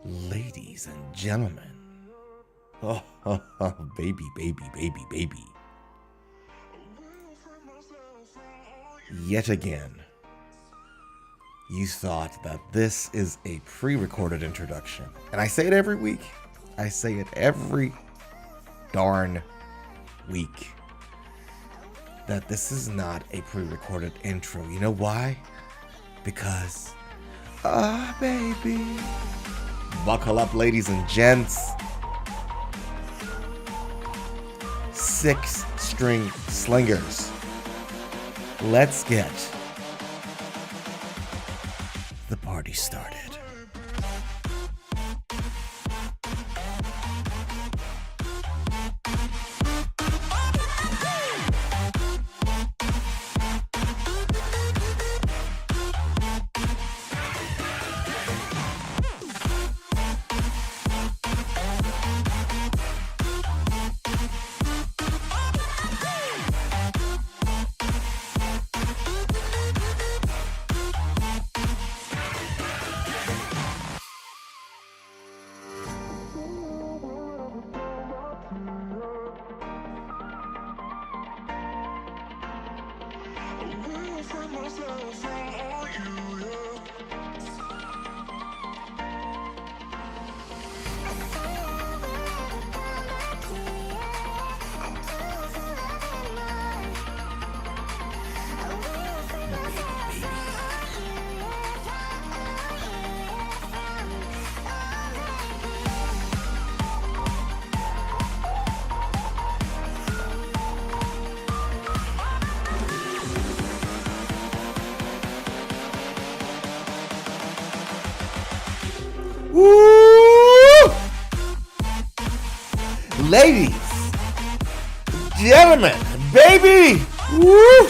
Ladies and gentlemen. Oh, baby, baby, baby, baby. Yet again, you thought that this is a pre-recorded introduction. And I say it every week. I say it every darn week. That this is not a pre-recorded intro. You know why? Because, baby. Buckle up, ladies and gents. 6-string slingers. Let's get the party started. Woo! Ladies, gentlemen, baby, woo!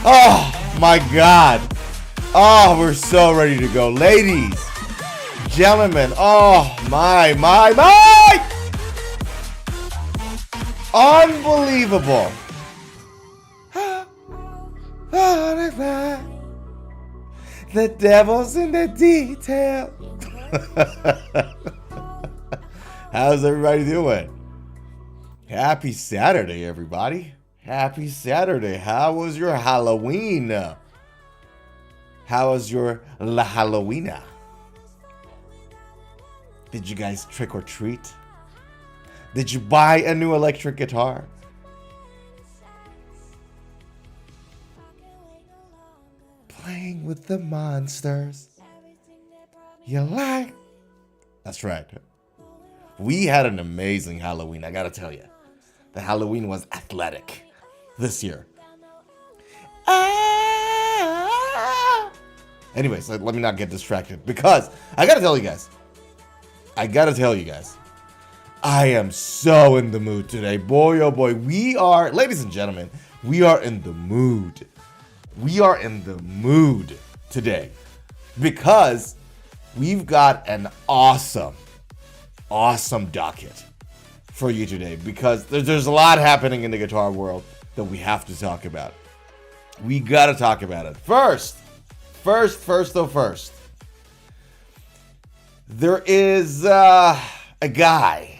Oh my God. Oh, we're so ready to go. Ladies, gentlemen, oh my. Unbelievable. The devil's in the detail. How's everybody doing? Happy Saturday, everybody. Happy Saturday. How was your Halloween? How was your La Halloweena? Did you guys trick or treat? Did you buy a new electric guitar? Playing with the monsters you like. That's right. We had an amazing Halloween, I gotta tell you. The Halloween was athletic this year. Anyways, let me not get distracted because I gotta tell you guys. I am so in the mood today. Boy, oh boy. We are, ladies and gentlemen, we are in the mood. We are in the mood today because we've got an awesome docket for you today because there's a lot happening in the guitar world that we have to talk about. We got to talk about it. First. There is a guy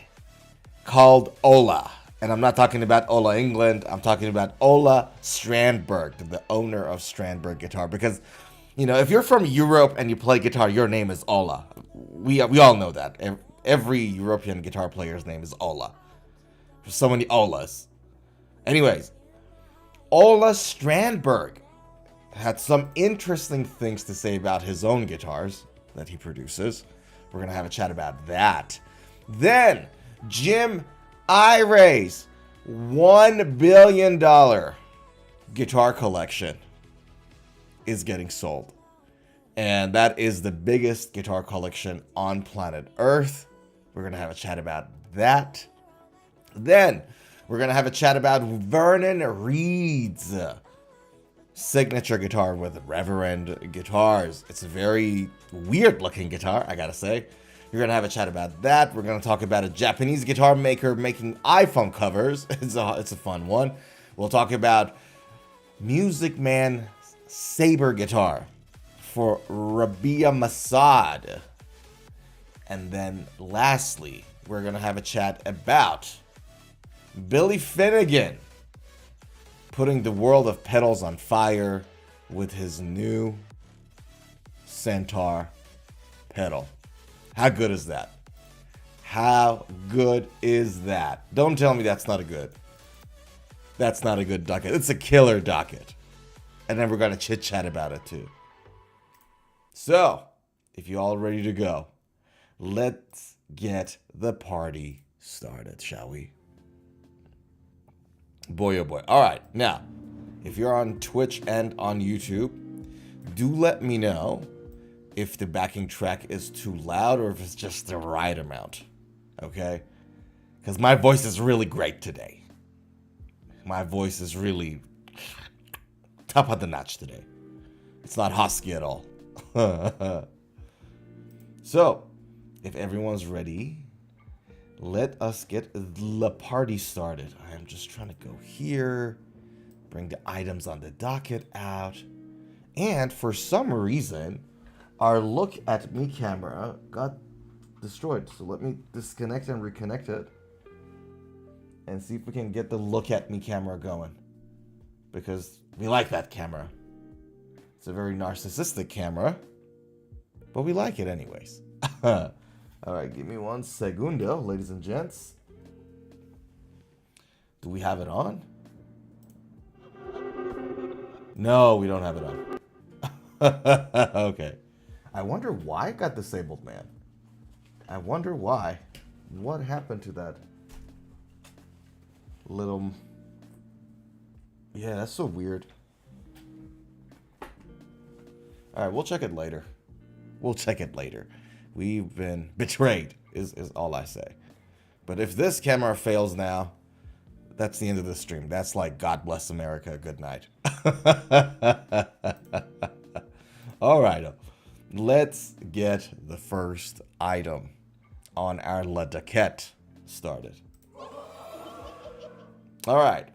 called Ola. And I'm not talking about Ola England. I'm talking about Ola Strandberg, the owner of Strandberg Guitar. Because, you know, if you're from Europe and you play guitar, your name is Ola. We all know that. Every European guitar player's name is Ola. There's so many Olas. Anyways, Ola Strandberg had some interesting things to say about his own guitars that he produces. We're going to have a chat about that. Then, Jim Iray's $1 billion guitar collection is getting sold. And that is the biggest guitar collection on planet Earth. We're going to have a chat about that. Then we're going to have a chat about Vernon Reed's signature guitar with Reverend guitars. It's a very weird looking guitar, I gotta say. We're going to have a chat about that. We're going to talk about a Japanese guitar maker making iPhone covers. It's a fun one. We'll talk about Music Man Sabre guitar for Rabea Massad. And then lastly, we're going to have a chat about Billy Finnegan putting the world of pedals on fire with his new Centaur pedal. How good is that? How good is that? Don't tell me that's not a good. That's not a good docket. It's a killer docket. And then we're going to chit chat about it too. So, if you're all ready to go, let's get the party started, shall we? Boy, oh boy. All right. Now, if you're on Twitch and on YouTube, do let me know if the backing track is too loud or if it's just the right amount. Okay? Because my voice is really great today. My voice is really top of the notch today. It's not husky at all. So, if everyone's ready, let us get the party started. I am just trying to go here, bring the items on the docket out, and for some reason, our look at me camera got destroyed. So let me disconnect and reconnect it and see if we can get the look at me camera going, because we like that camera. It's a very narcissistic camera, but we like it anyways. All right, give me 1 segundo, ladies and gents. Do we have it on? No, we don't have it on. Okay. I wonder why it got disabled, man. I wonder why. What happened to that little... Yeah, that's so weird. Alright, we'll check it later. We'll check it later. We've been betrayed, is all I say. But if this camera fails now, that's the end of the stream. That's like, God bless America, good night. Alright, let's get the first item on our Docket started. Alright.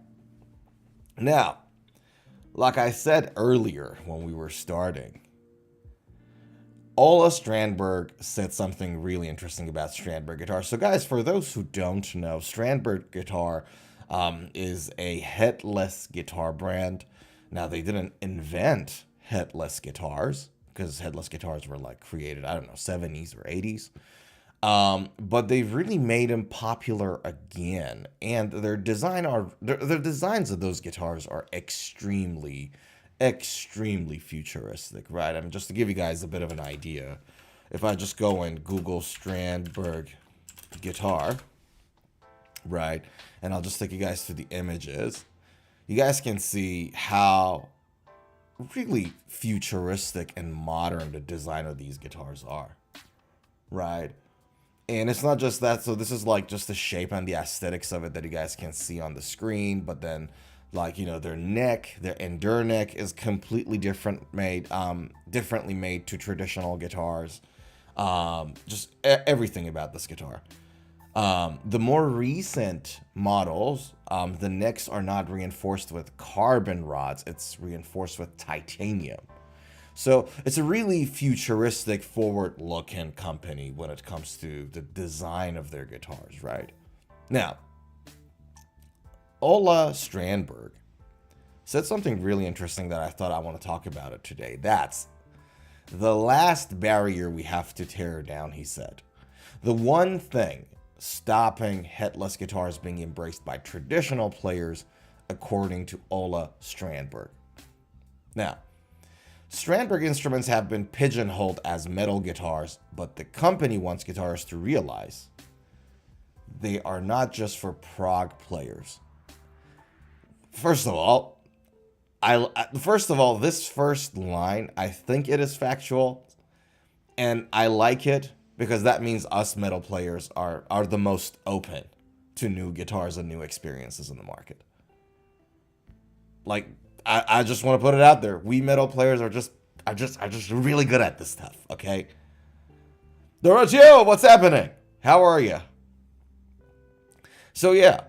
Now, like I said earlier when we were starting, Ola Strandberg said something really interesting about Strandberg guitar. So guys, for those who don't know, Strandberg guitar is a headless guitar brand. Now, they didn't invent headless guitars, because headless guitars were like created, I don't know, 70s or 80s. But they've really made them popular again. And their designs of those guitars are extremely futuristic, right? I mean, just to give you guys a bit of an idea, if I just go and Google Strandberg guitar, right, and I'll just take you guys to the images, you guys can see how really futuristic and modern the design of these guitars are, right? And it's not just that, so this is like just the shape and the aesthetics of it that you guys can see on the screen, but then, like, you know, their neck, their endure neck is completely differently made to traditional guitars. Just everything about this guitar. The more recent models, the necks are not reinforced with carbon rods, it's reinforced with titanium. So it's a really futuristic, forward-looking company when it comes to the design of their guitars, right? Now, Ola Strandberg said something really interesting that I thought I want to talk about it today. That's the last barrier we have to tear down, he said. The one thing stopping headless guitars being embraced by traditional players, according to Ola Strandberg. Now, Strandberg instruments have been pigeonholed as metal guitars, but the company wants guitarists to realize they are not just for prog players. First of all, this first line, I think it is factual, and I like it because that means us metal players are the most open to new guitars and new experiences in the market. Like, I just want to put it out there. We metal players are just really good at this stuff, okay? Dorotio, what's happening? How are you? So yeah,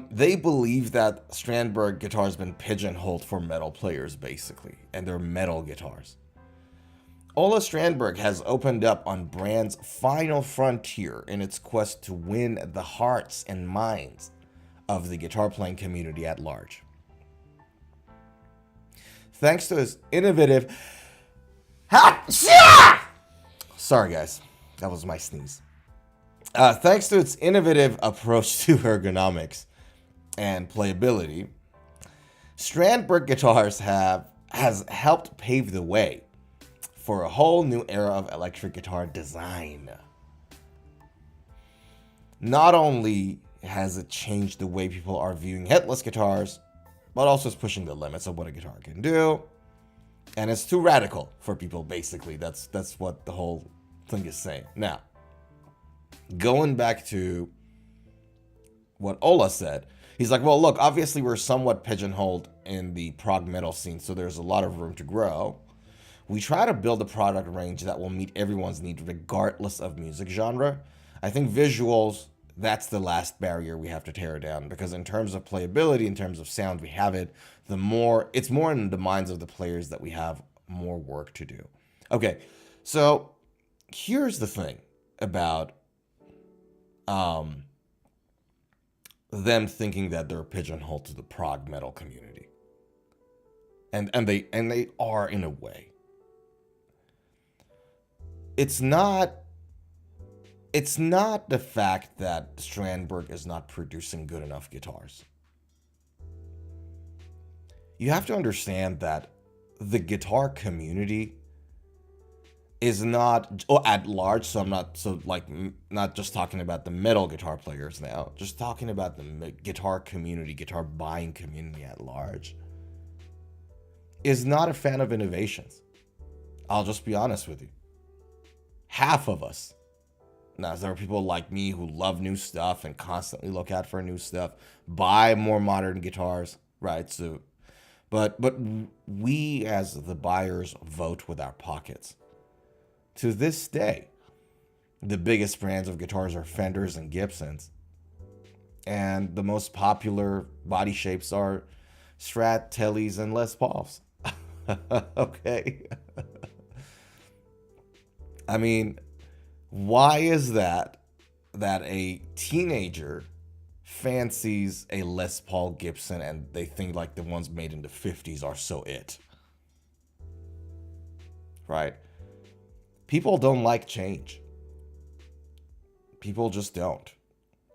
they believe that Strandberg guitar has been pigeonholed for metal players, basically, and they're metal guitars. Ola Strandberg has opened up on brand's final frontier in its quest to win the hearts and minds of the guitar playing community at large. Thanks to his innovative... Sorry guys, that was my sneeze. Thanks to its innovative approach to ergonomics and playability, Strandberg guitars has helped pave the way for a whole new era of electric guitar design. Not only has it changed the way people are viewing headless guitars, but also it's pushing the limits of what a guitar can do. And it's too radical for people, basically. That's what the whole thing is saying. Now, going back to what Ola said, he's like, well, look, obviously we're somewhat pigeonholed in the prog metal scene, so there's a lot of room to grow. We try to build a product range that will meet everyone's need regardless of music genre. I think visuals, that's the last barrier we have to tear down, because in terms of playability, in terms of sound, we have it. It's more in the minds of the players that we have more work to do. Okay, so here's the thing about them thinking that they're pigeonholed to the prog metal community. And they are in a way. It's not the fact that Strandberg is not producing good enough guitars. You have to understand that the guitar community is not at large, so I'm not just talking about the metal guitar players now, just talking about the guitar community, guitar buying community at large, is not a fan of innovations. I'll just be honest with you. Half of us. Now, there are people like me who love new stuff and constantly look out for new stuff, buy more modern guitars, right? So, but we as the buyers vote with our pockets. To this day, the biggest brands of guitars are Fenders and Gibsons, and the most popular body shapes are Strat, Tellys, and Les Pauls. Okay. I mean, why is that a teenager fancies a Les Paul Gibson and they think like the ones made in the 50s are so it? Right? People don't like change. People just don't.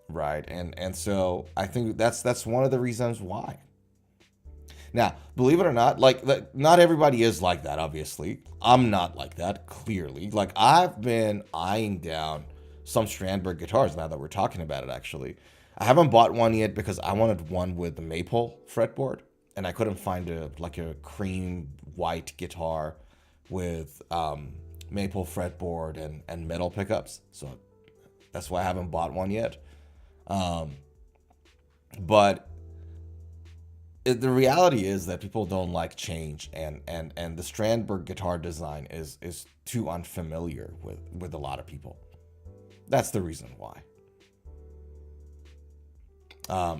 Right? And so I think that's one of the reasons why. Now, believe it or not, like not everybody is like that, obviously. I'm not like that, clearly. Like, I've been eyeing down some Strandberg guitars now that we're talking about it, actually. I haven't bought one yet because I wanted one with the maple fretboard, and I couldn't find a cream white guitar with maple fretboard and metal pickups. So that's why I haven't bought one yet. But the reality is that people don't like change, and the Strandberg guitar design is too unfamiliar with a lot of people. That's the reason why.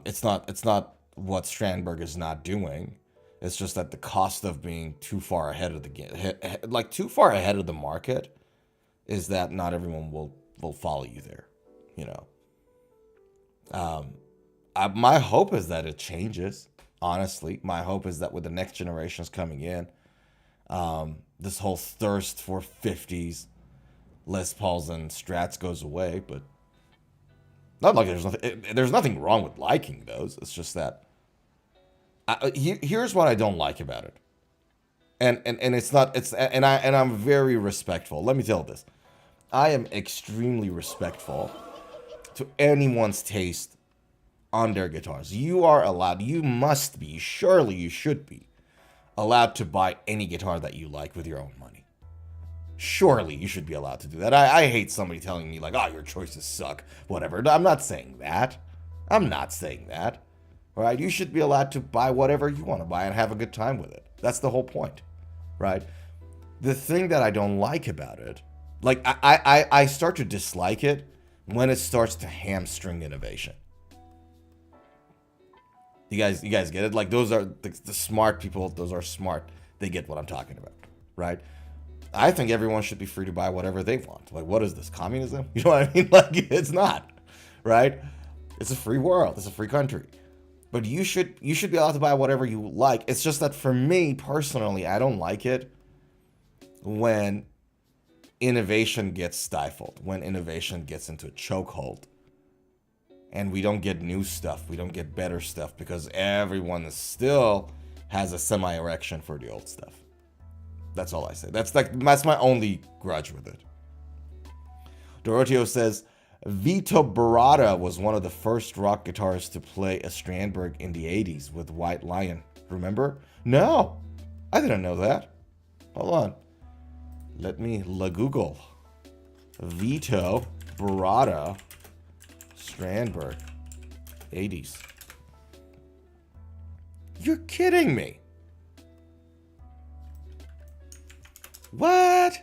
It's not what Strandberg is not doing. It's just that the cost of being too far ahead of too far ahead of the market is that not everyone will follow you there, you know. My hope is that it changes. Honestly, my hope is that with the next generations coming in, this whole thirst for 50s Les Pauls and Strats goes away. But not like there's nothing wrong with liking those. It's just that here's what I don't like about it, and I'm very respectful. Let me tell this: I am extremely respectful to anyone's taste on their guitars. You are allowed, you must be, surely you should be allowed to buy any guitar that you like with your own money. Surely you should be allowed to do that. I hate somebody telling me like, oh, your choices suck, whatever. I'm not saying that. I'm not saying that. Right? You should be allowed to buy whatever you want to buy and have a good time with it. That's the whole point. Right? The thing that I don't like about it Like I start to dislike it when it starts to hamstring innovation. You guys get it? Like those are the smart people. Those are smart. They get what I'm talking about, right? I think everyone should be free to buy whatever they want. Like, what is this, communism? You know what I mean? Like, it's not, right? It's a free world. It's a free country. But you should be allowed to buy whatever you like. It's just that for me personally, I don't like it when innovation gets stifled, when innovation gets into a chokehold, and we don't get new stuff, we don't get better stuff because everyone still has a semi-erection for the old stuff. That's all I say. That's my only grudge with it. Doroteo says, Vito Barata was one of the first rock guitarists to play a Strandberg in the 80s with White Lion. Remember? No, I didn't know that. Hold on. Let me Google. Vito Barata Strandberg 80s. You're kidding me. What?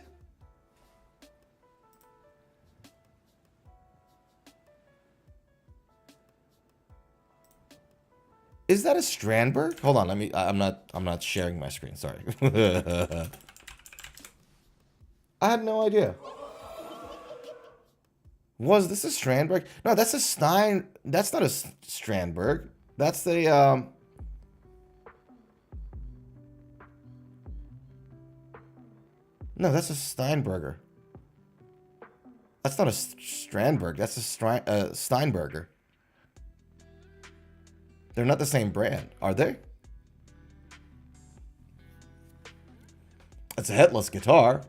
Is that a Strandberg? Hold on, I'm not sharing my screen, sorry. I had no idea. Was this a Strandberg? No, that's a Stein. That's not a Strandberg. That's the No, that's a Steinberger. That's not a Strandberg. That's a Steinberger. They're not the same brand, are they? It's a headless guitar.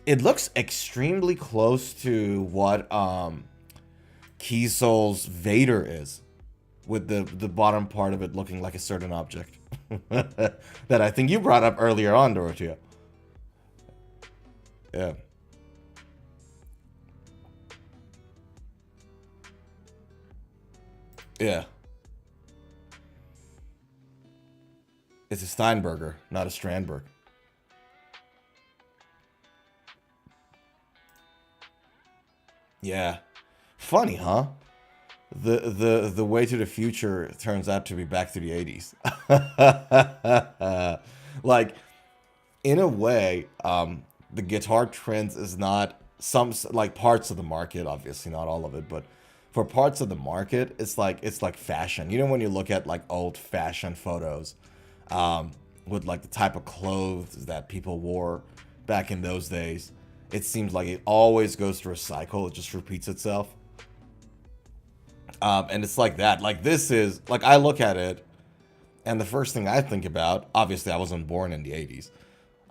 It looks extremely close to what Kiesel's Vader is, with the bottom part of it looking like a certain object that I think you brought up earlier on, Dorothea. Yeah. Yeah. It's a Steinberger, not a Strandberg. Yeah. Funny, huh? The way to the future turns out to be back to the 80s. Like, in a way, the guitar trends is not some, like, parts of the market, obviously not all of it, but for parts of the market, it's like fashion. You know, when you look at like old fashion photos, with like the type of clothes that people wore back in those days, it seems like it always goes through a cycle. It just repeats itself. And it's like that. Like, this is, like, I look at it, and the first thing I think about, obviously I wasn't born in the 80s.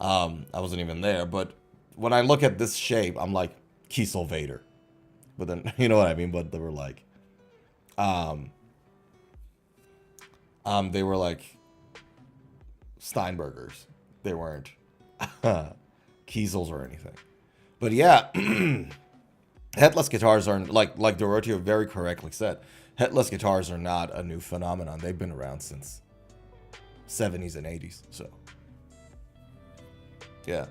I wasn't even there, but when I look at this shape, I'm like, Kiesel Vader. But then, you know what I mean? But they were like, Steinbergers. They weren't Kiesels or anything. But yeah, headless guitars are, like Dorothea very correctly said, headless guitars are not a new phenomenon. They've been around since 70s and 80s. So yeah,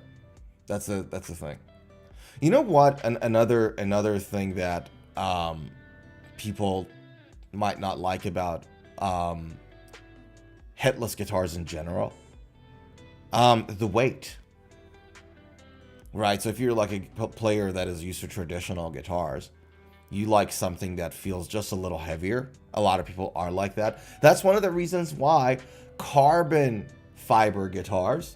that's the thing. You know what? Another thing that people might not like about headless guitars in general, the weight. Right, so if you're like a player that is used to traditional guitars, you like something that feels just a little heavier. A lot of people are like that. That's one of the reasons why carbon fiber guitars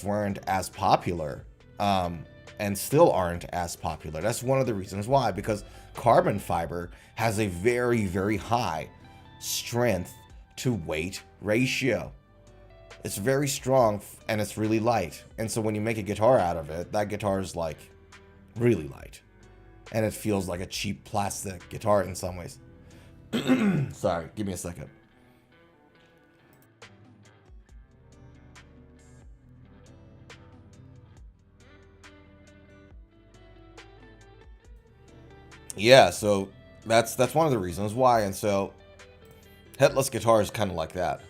weren't as popular, and still aren't as popular. That's one of the reasons why, because carbon fiber has a very, very high strength to weight ratio. It's very strong and it's really light. And so when you make a guitar out of it, that guitar is like really light. And it feels like a cheap plastic guitar in some ways. Sorry, give me a second. Yeah, so that's one of the reasons why. And so headless guitar is kind of like that.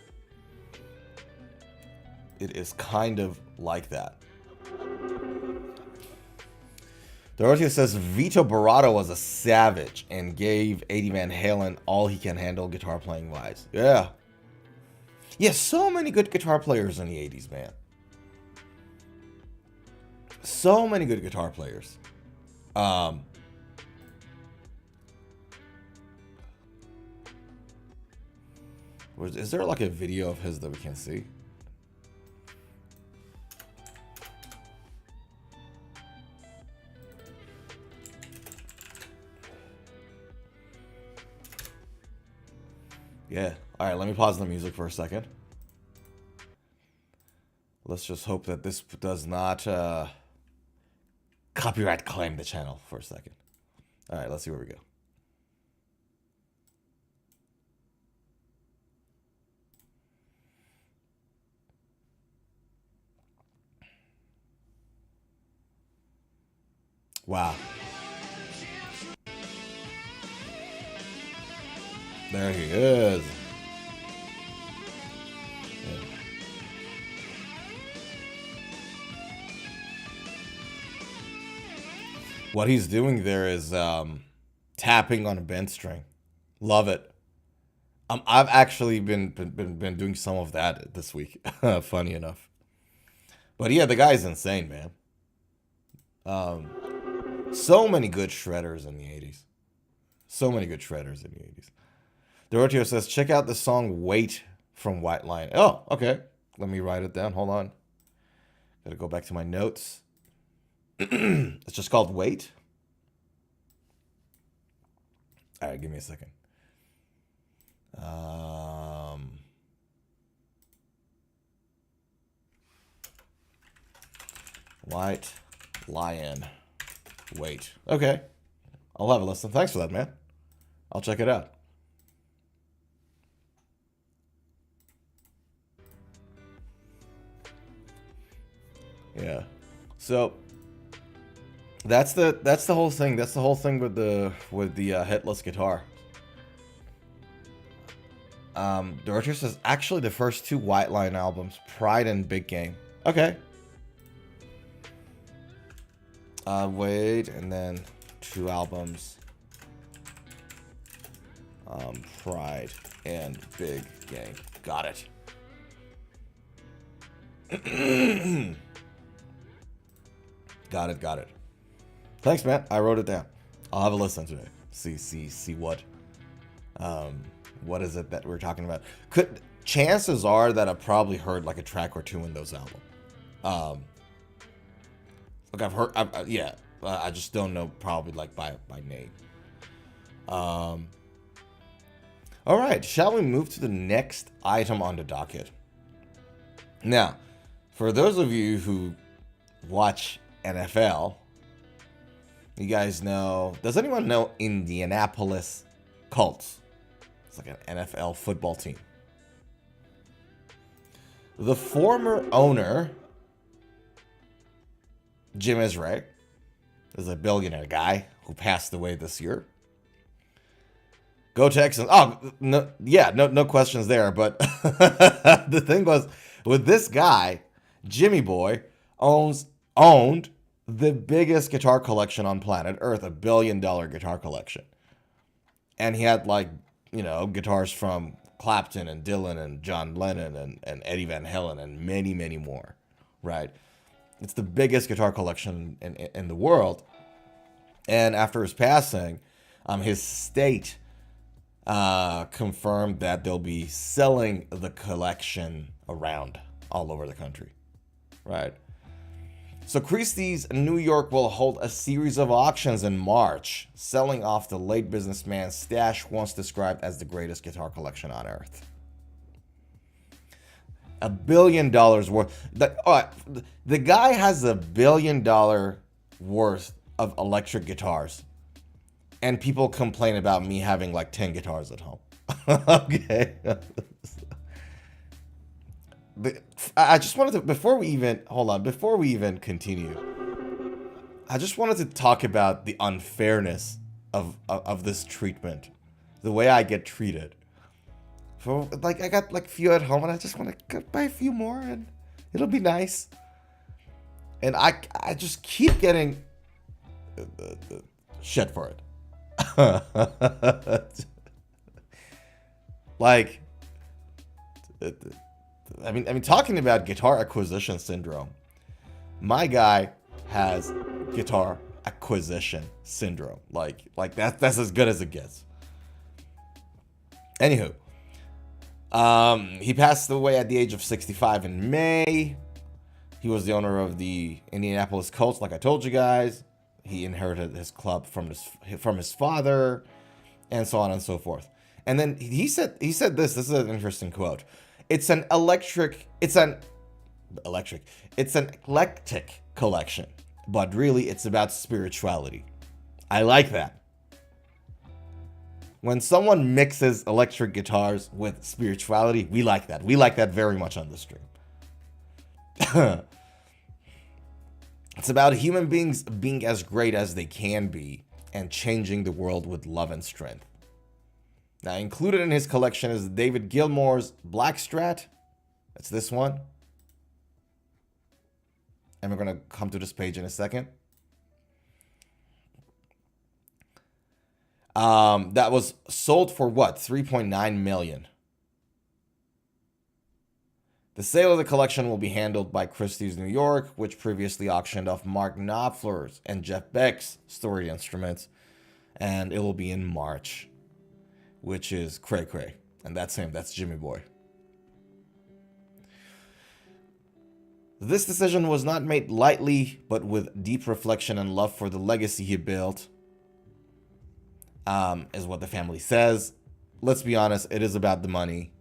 it is kind of like that. Dorothea says Vito Barato was a savage and gave Eddie Van Halen all he can handle guitar playing wise. Yeah. Yeah, so many good guitar players in the 80s, man. So many good guitar players. Is there like a video of his that we can see? Yeah. All right, let me pause the music for a second. Let's just hope that this does not copyright claim the channel for a second. All right, let's see where we go. Wow. There he is. Yeah. What he's doing there is tapping on a bend string. Love it. I've actually been doing some of that this week. Funny enough. But yeah, the guy's insane, man. So many good shredders in the 80s. So many good shredders in the 80s. Doroteo says, check out the song Wait from White Lion. Oh, okay. Let me write it down. Hold on. Gotta go back to my notes. It's just called Wait. All right, give me a second. White Lion. Wait. Okay. I'll have a listen. Thanks for that, man. I'll check it out. Yeah. So that's the whole thing. That's the whole thing with the Headless guitar. Director says actually the first two White Line albums, Pride and Big Game. Okay. Wait, and then two albums. Pride and Big Game. Got it. Got it. Thanks, man. I wrote it down. I'll have a listen to it. See what is it that we're talking about? Chances are that I've probably heard like a track or two in those albums. Like I've heard, yeah. I just don't know probably like by name. All right, shall we move to the next item on the docket? Now, for those of you who watch NFL, you guys know, does anyone know Indianapolis Colts? It's like an NFL football team. The former owner, Jim Irsay, is a billionaire guy who passed away this year. Go Texans. Oh, no, yeah, no questions there. But the thing was, with this guy, Jimmy Boy owned the biggest guitar collection on planet Earth, $1 billion guitar collection. And he had like, guitars from Clapton and Dylan and John Lennon and Eddie Van Halen and many, many more, right? It's the biggest guitar collection in the world. And after his passing, his estate confirmed that they'll be selling the collection around all over the country, right? So Christie's New York will hold a series of auctions in March, selling off the late businessman's stash once described as the greatest guitar collection on earth. $1 billion worth. The guy has $1 billion worth of electric guitars. And people complain about me having like 10 guitars at home. Okay. I just wanted to, before we even continue, I just wanted to talk about the unfairness of this treatment. The way I get treated. For like, I got like a few at home and I just want to buy a few more and It'll be nice. And I just keep getting shit for it. Like, I mean, talking about guitar acquisition syndrome, my guy has guitar acquisition syndrome. Like that's as good as it gets. Anywho, he passed away at the age of 65 in May. He was the owner of the Indianapolis Colts, like I told you guys. He inherited his club from his father, and so on and so forth. And then he said this. This is an interesting quote. It's an eclectic collection, but really it's about spirituality. I like that. When someone mixes electric guitars with spirituality, we like that. We like that very much on the stream. It's about human beings being as great as they can be and changing the world with love and strength. Now, included in his collection is David Gilmour's Black Strat. That's this one. And we're going to come to this page in a second. That was sold for what? $3.9 million. The sale of the collection will be handled by Christie's New York, which previously auctioned off Mark Knopfler's and Jeff Beck's storied instruments. And it will be in March, which is cray cray. And that's him. That's Jimmy Boy. This decision was not made lightly, but with deep reflection and love for the legacy he built, is what the family says. Let's be honest, it is about the money.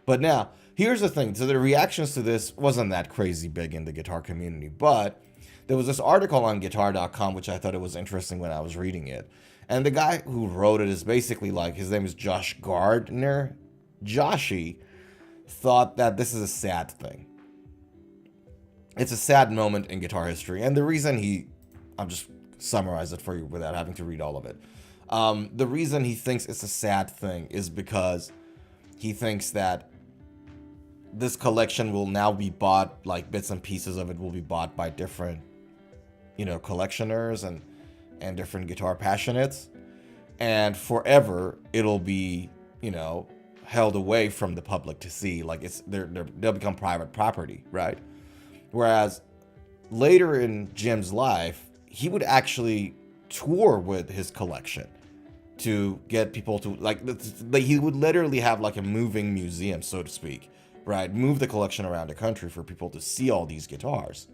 But now, here's the thing. So the reactions to this wasn't that crazy big in the guitar community, but there was this article on guitar.com, which I thought it was interesting when I was reading it. And the guy who wrote it is basically like, his name is Josh Gardner. Joshy thought that this is a sad thing. It's a sad moment in guitar history. And the reason I'll just summarize it for you without having to read all of it. The reason he thinks it's a sad thing is because he thinks that this collection will now be bought, like bits and pieces of it will be bought by different, collectioners and different guitar passionates. And forever, it'll be, held away from the public to see. Like they'll become private property, right? Whereas later in Jim's life, he would actually tour with his collection to get people to like he would literally have like a moving museum, so to speak, right? Move the collection around the country for people to see all these guitars,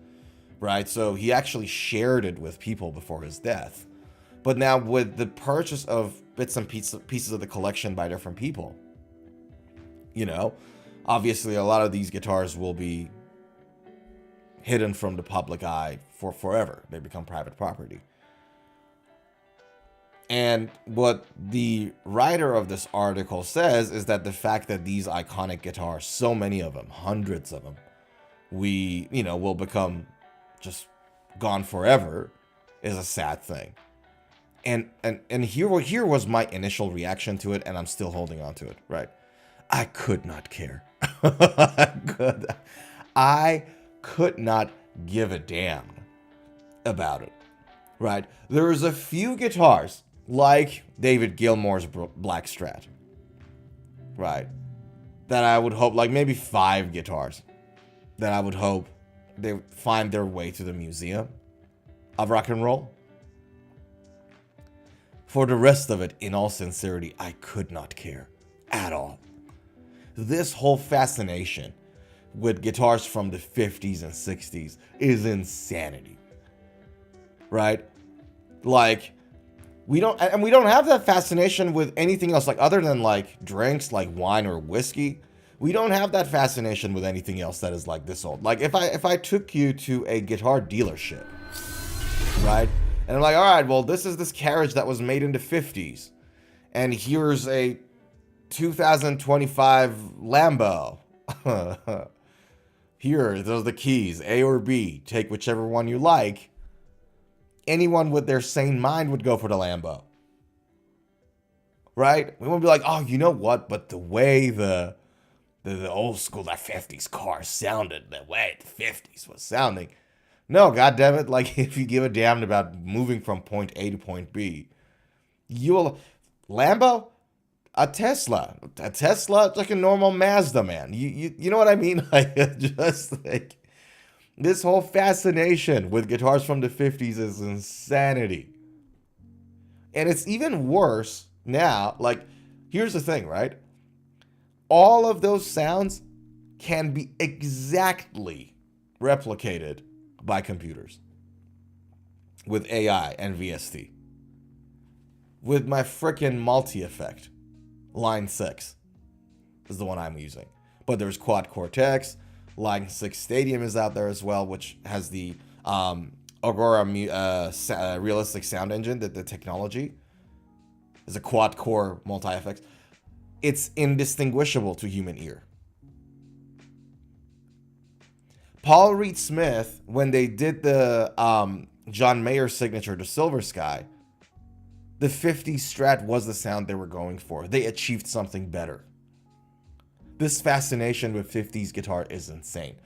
right? So he actually shared it with people before his death. But now with the purchase of bits and pieces of the collection by different people, obviously a lot of these guitars will be hidden from the public eye for forever. They become private property. And what the writer of this article says is that the fact that these iconic guitars, so many of them, hundreds of them, will become just gone forever is a sad thing. And here was my initial reaction to it, and I'm still holding on to it, right? I could not care. I could not give a damn about it, right? There's a few guitars like David Gilmour's Black Strat, right? That I would hope, like maybe 5 guitars that I would hope they would find their way to the museum of rock and roll. For the rest of it, in all sincerity, I could not care at all. This whole fascination with guitars from the 50s and 60s is insanity, right? Like, we don't have that fascination with anything else, like other than like drinks like wine or whiskey. We don't have that fascination with anything else that is like this old. Like if I took you to a guitar dealership, right? And I'm like, all right, well, this is this carriage that was made in the 50s. And here's a 2025 Lambo. Here, those are the keys, A or B. Take whichever one you like. Anyone with their sane mind would go for the Lambo. Right? We won't be like, oh, you know what? But the way the the old school, that 50s car sounded the way the 50s was sounding. No, goddammit, like, if you give a damn about moving from point A to point B, you'll... Lambo? A Tesla, like a normal Mazda, man. You know what I mean? Like, just like this whole fascination with guitars from the 50s is insanity. And it's even worse now. Like, here's the thing, right? All of those sounds can be exactly replicated by computers with AI and VST. With my frickin' multi-effect. Line 6 is the one I'm using. But there's Quad Cortex. Line 6 Stadium is out there as well, which has the Aurora realistic sound engine. That the technology is a quad-core multi-effects. It's indistinguishable to human ear. Paul Reed Smith, when they did the John Mayer signature to Silver Sky, the 50s Strat was the sound they were going for. They achieved something better. This fascination with 50s guitar is insane.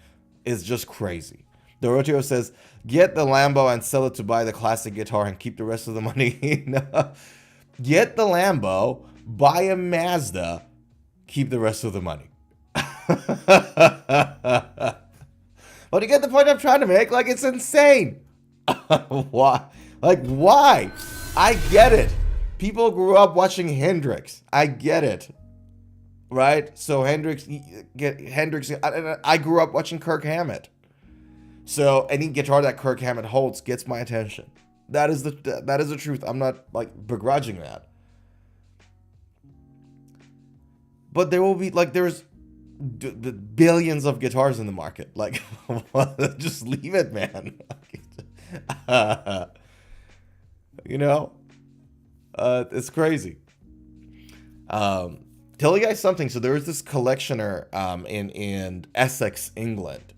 It's just crazy. Doroteo says, get the Lambo and sell it to buy the classic guitar and keep the rest of the money. No. Get the Lambo, buy a Mazda, keep the rest of the money. But you get the point I'm trying to make? Like, it's insane. Why? Like, why? I get it. People grew up watching Hendrix. I get it. Right? So Hendrix, I grew up watching Kirk Hammett. So any guitar that Kirk Hammett holds gets my attention. That is the truth. I'm not like begrudging that. But there will be like there's billions of guitars in the market. Like, just leave it, man. You know, it's crazy. Tell you guys something. So there was this collectioner in Essex, England,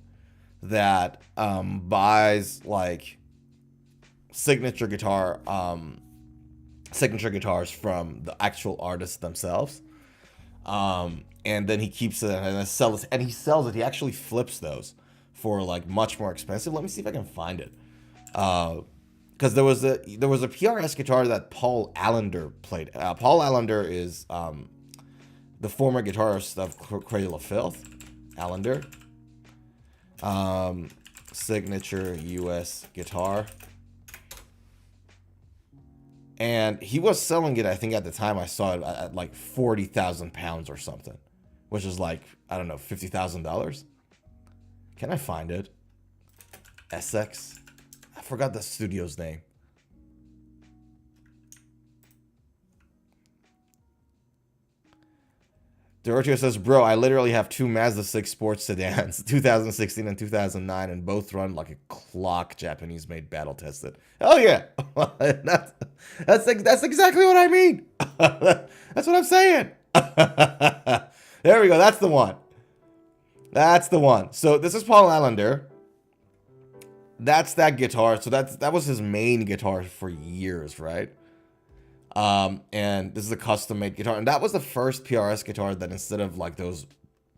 that buys like signature guitars from the actual artists themselves. And then he keeps it and sells it. And he sells it. He actually flips those for like much more expensive. Let me see if I can find it. Because there was a PRS guitar that Paul Allender played. Paul Allender is the former guitarist of Cradle of Filth. Allender. Signature US guitar. And he was selling it, I think at the time I saw it at like 40,000 pounds or something. Which is like, I don't know, $50,000. Can I find it? Essex? I forgot the studio's name. Doroteo says, bro, I literally have two Mazda 6 sports sedans, 2016 and 2009, and both run like a clock. Japanese-made, battle-tested. Hell yeah! that's exactly what I mean. That's what I'm saying. There we go. That's the one. That's the one. So this is Paul Allender. That's that guitar. So that was his main guitar for years, right? And this is a custom-made guitar, and that was the first PRS guitar that instead of like those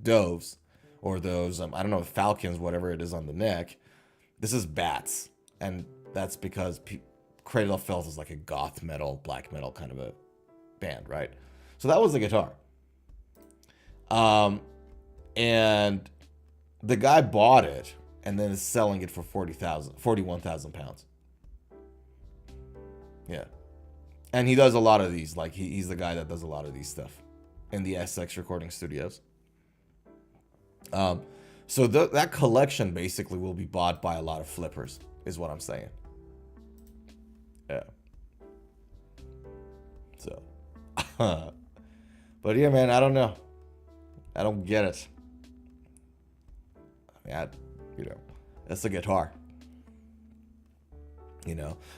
doves or those I don't know, falcons, whatever it is on the neck, this is bats, and that's because Cradle of Filth is like a goth metal, black metal kind of a band, right? So that was the guitar. And the guy bought it and then is selling it for 41,000 pounds. Yeah. And he does a lot of these. Like, he's the guy that does a lot of these stuff in the SX recording studios. So that collection basically will be bought by a lot of flippers, is what I'm saying. Yeah. So. But yeah, man, I don't know. I don't get it. I mean, it's a guitar.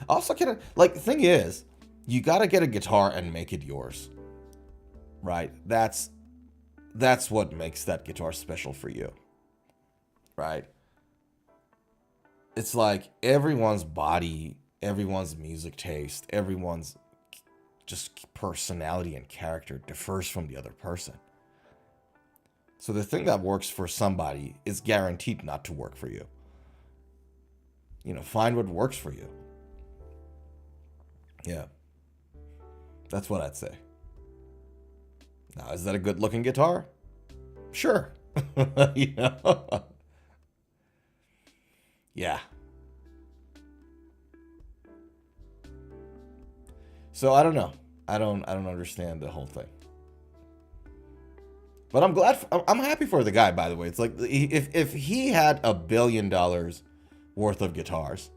Also, the thing is, you gotta get a guitar and make it yours, right? That's what makes that guitar special for you, right? It's like everyone's body, everyone's music taste, everyone's just personality and character differs from the other person. So the thing that works for somebody is guaranteed not to work for you. You know, find what works for you. Yeah. That's what I'd say. Now, is that a good looking guitar? Sure. You know? Yeah. So I don't know. I don't understand the whole thing. But I'm glad. I'm happy for the guy, by the way. It's like if he had $1 billion worth of guitars,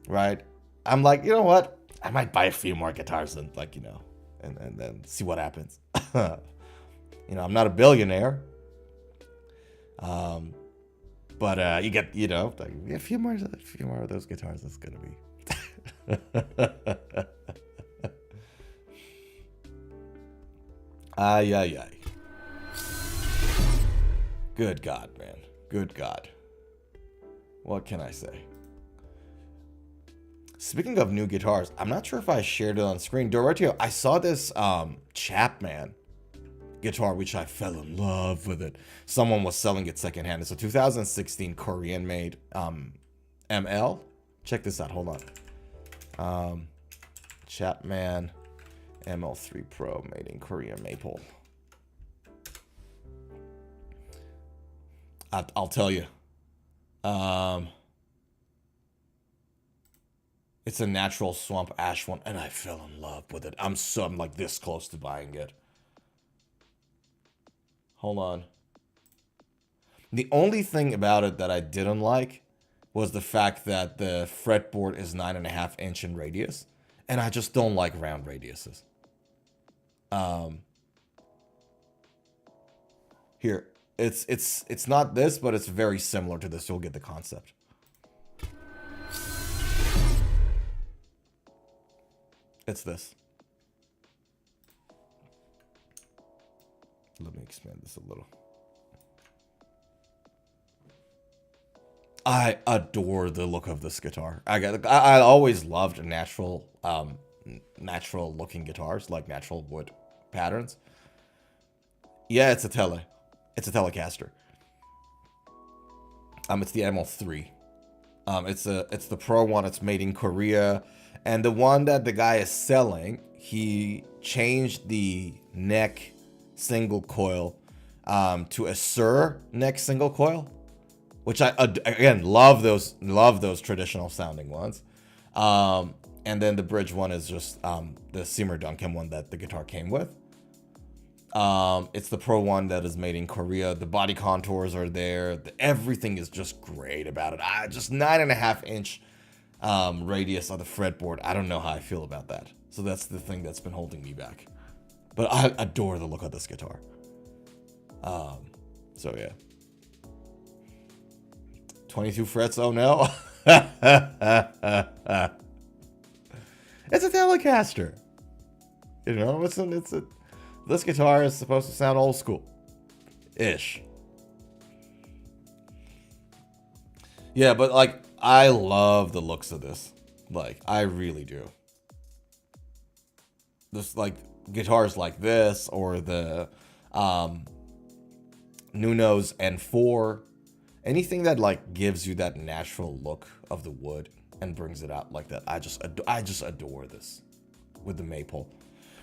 right? I'm like, you know what? I might buy a few more guitars and like, you know, and then see what happens. You know, I'm not a billionaire. But you get, you know, like, a few more of those guitars. It's gonna be. Ay, ay, ay. Good God, man. Good God. What can I say? Speaking of new guitars, I'm not sure if I shared it on screen. Dorotio, I saw this Chapman guitar, which I fell in love with it. Someone was selling it secondhand. It's a 2016 Korean-made ML. Check this out. Hold on. Chapman ML3 Pro made in Korea maple. I'll tell you. It's a natural swamp ash one, and I fell in love with it. I'm like this close to buying it. Hold on. The only thing about it that I didn't like was the fact that the fretboard is 9.5 inch in radius, and I just don't like round radiuses. Here, it's not this, but it's very similar to this. You'll get the concept. It's this. Let me expand this a little. I adore the look of this guitar. I always loved natural looking guitars, like natural wood patterns. Yeah, it's a Telecaster. It's the ML3. It's the Pro one. It's made in Korea, and the one that the guy is selling, he changed the neck single coil to a Sur neck single coil, which I again love those traditional sounding ones. And then the bridge one is just the Seymour Duncan one that the guitar came with. It's the Pro one that is made in Korea. The body contours are there. Everything is just great about it. Just 9.5 inch radius on the fretboard. I don't know how I feel about that. So that's the thing that's been holding me back. But I adore the look of this guitar. So yeah. 22 frets, oh no. It's a Telecaster. You know, this guitar is supposed to sound old school-ish. Yeah, but like, I love the looks of this. Like, I really do. Just like guitars like this, or the Nuno's N4, anything that like gives you that natural look of the wood and brings it out like that. I just adore this with the maple.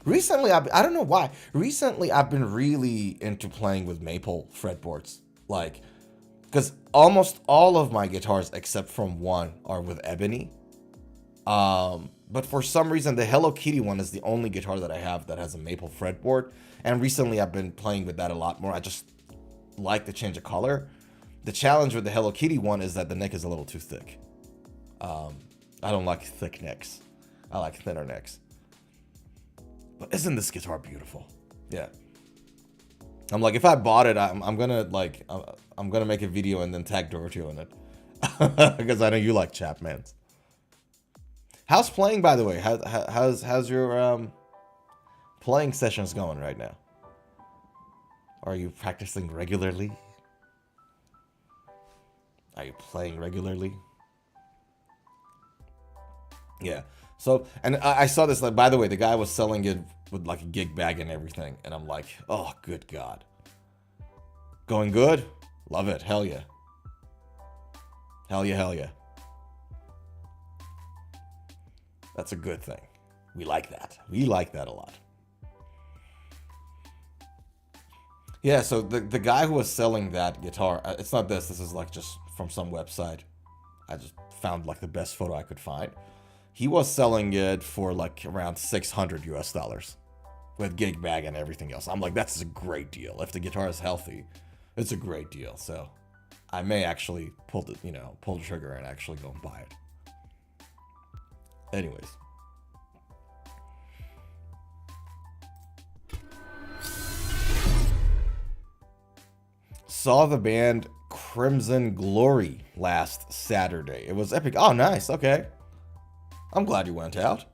Recently, I don't know why. Recently, I've been really into playing with maple fretboards, like, because almost all of my guitars, except from one, are with ebony. But for some reason, the Hello Kitty one is the only guitar that I have that has a maple fretboard. And recently, I've been playing with that a lot more. I just like the change of color. The challenge with the Hello Kitty one is that the neck is a little too thick. I don't like thick necks. I like thinner necks. But isn't this guitar beautiful? Yeah. I'm like, if I bought it, I'm gonna make a video and then tag Dorothy in it. Because I know you like Chapmans. How's playing, by the way? How's your playing sessions going right now? Are you practicing regularly? Are you playing regularly? Yeah. So, and I saw this, like, by the way, the guy was selling it with like a gig bag and everything. And I'm like, oh, good God. Going good? Love it. Hell yeah. Hell yeah, hell yeah. That's a good thing. We like that. We like that a lot. Yeah, so the guy who was selling that guitar, it's not this. This is like just from some website. I just found like the best photo I could find. He was selling it for like around $600 US with gig bag and everything else. I'm like, that's a great deal. If the guitar is healthy, it's a great deal. So I may actually pull the trigger and actually go and buy it. Anyways. Saw the band Crimson Glory last Saturday. It was epic. Oh, nice. Okay. I'm glad you went out.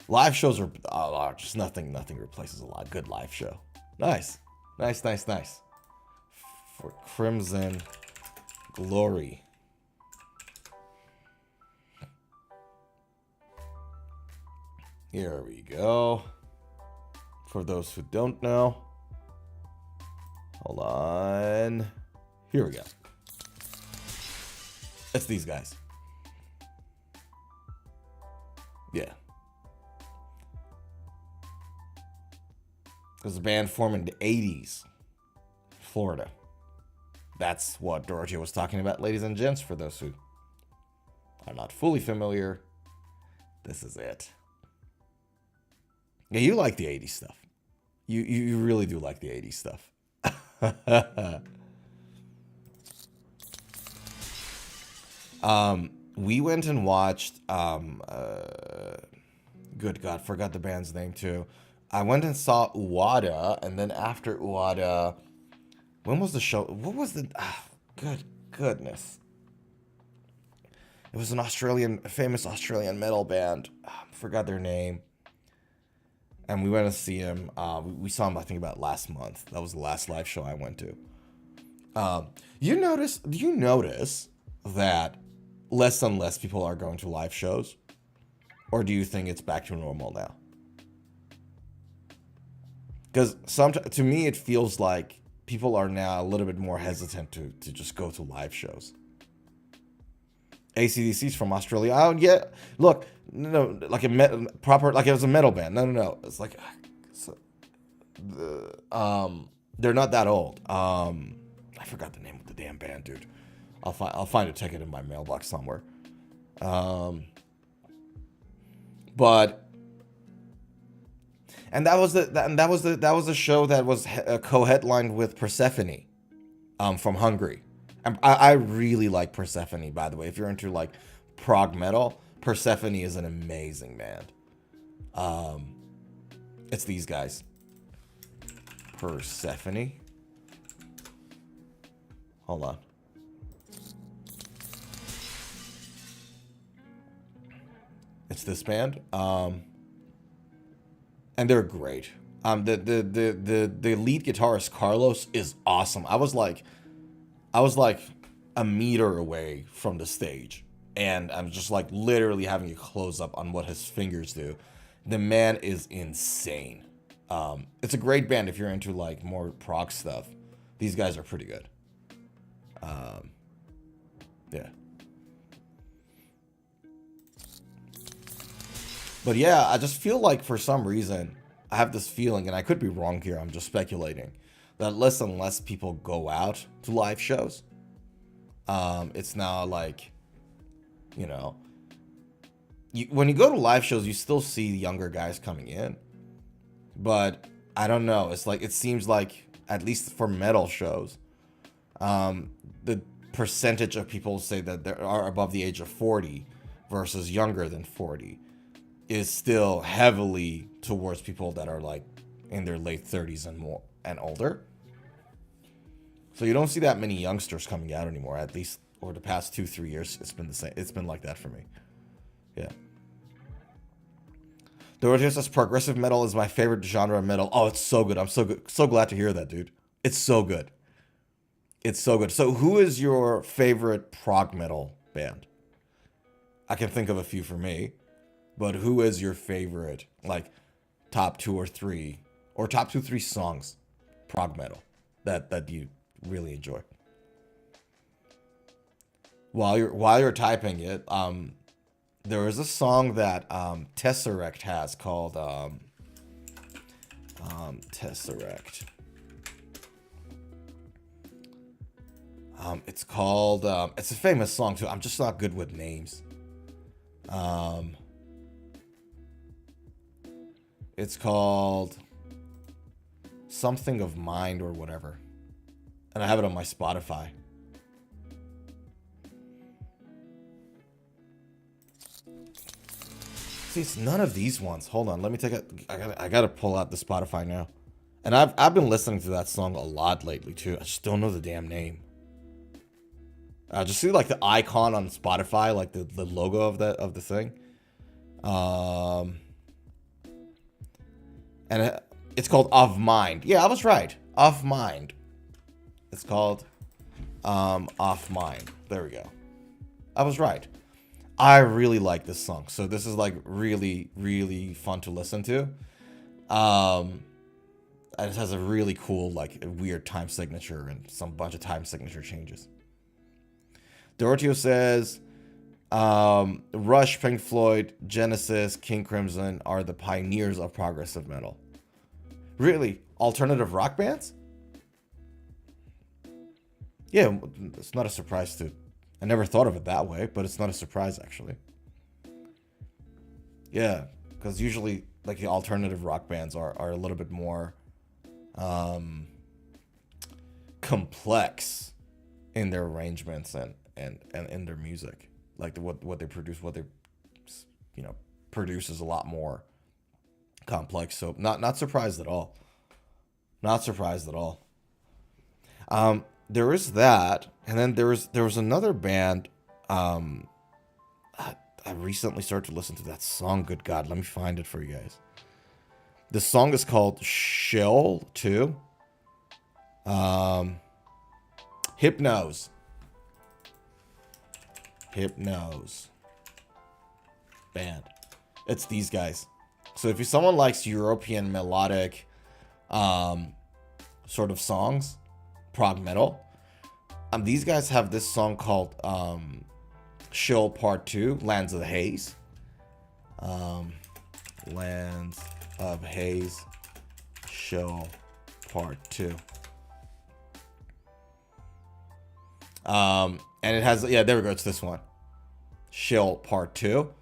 Live shows are just nothing replaces a good live show. Nice. Nice, nice, nice. For Crimson Glory. Here we go. For those who don't know. Hold on. Here we go. It's these guys. Yeah. There's a band formed in the 80s. Florida. That's what Dorothea was talking about, ladies and gents, for those who are not fully familiar. This is it. Yeah, you like the 80s stuff. You really do like the 80s stuff. We went and watched good God, forgot the band's name too. I went and saw Uada, and then after Uada, when was the show? What was the good goodness? It was a famous Australian metal band. Forgot their name. And we went to see him. We saw him, I think, about last month. That was the last live show I went to. Do you notice that less and less people are going to live shows? Or do you think it's back to normal now? Because to me, it feels like people are now a little bit more hesitant to just go to live shows. AC/DC's from Australia. Oh yeah, look, no, like like it was a metal band. No. It's like, they're not that old. I forgot the name of the damn band, dude. I'll find a ticket in my mailbox somewhere. But and that was the show that was co-headlined with Persephone, from Hungary. I really like Persephone, by the way. If you're into like prog metal, Persephone is an amazing band. It's these guys. Persephone. Hold on. It's this band. And they're great. The lead guitarist Carlos is awesome. I was like a meter away from the stage, and I'm just like literally having a close up on what his fingers do. The man is insane. It's a great band if you're into like more prog stuff. These guys are pretty good. Yeah. But yeah, I just feel like for some reason I have this feeling, and I could be wrong here, I'm just speculating, that less and less people go out to live shows. It's now like, when you go to live shows, you still see the younger guys coming in. But I don't know. It's like, it seems like, at least for metal shows, the percentage of people say that they are above the age of 40 versus younger than 40 is still heavily towards people that are like in their late 30s and more and older. So you don't see that many youngsters coming out anymore, at least over the past 2-3 years. It's been the same. It's been like that for me. Yeah. Dorothea says progressive metal is my favorite genre of metal. Oh, it's so good. I'm so glad to hear that, dude. It's so good. It's so good. So who is your favorite prog metal band? I can think of a few for me, but who is your favorite, like, top 2 or 3 songs, prog metal, that you really enjoy. While you're typing it, there is a song that Tesseract has called Tesseract. It's called it's a famous song too. I'm just not good with names. It's called Something of Mind or whatever. And I have it on my Spotify. See, it's none of these ones. Hold on, let me take a. I gotta pull out the Spotify now. And I've been listening to that song a lot lately too. I just don't know the damn name. Just see like the icon on Spotify, like the logo of the thing. And it's called Of Mind. Yeah, I was right. Of Mind. It's called Off Mind. There we go. I was right. I really like this song. So this is like really, really fun to listen to. And it has a really cool, like, weird time signature and some bunch of time signature changes. Doroteo says, Rush, Pink Floyd, Genesis, King Crimson are the pioneers of progressive metal. Really? Alternative rock bands? Yeah, it's not a surprise to... I never thought of it that way, but it's not a surprise, actually. Yeah, because usually, like, the alternative rock bands are a little bit more complex in their arrangements and in their music. Like, what they produce, produce is a lot more complex. So, not surprised at all. Not surprised at all. There is that, and then there was another band. I recently started to listen to that song. Good God, let me find it for you guys. The song is called Shell 2. Hypnose. Band. It's these guys. So if someone likes European melodic sort of songs, prog metal, these guys have this song called Shill Part 2, Lands of Haze. Lands of Haze, Shill Part 2. And it has, yeah, there we go, it's this one. Shill Part 2.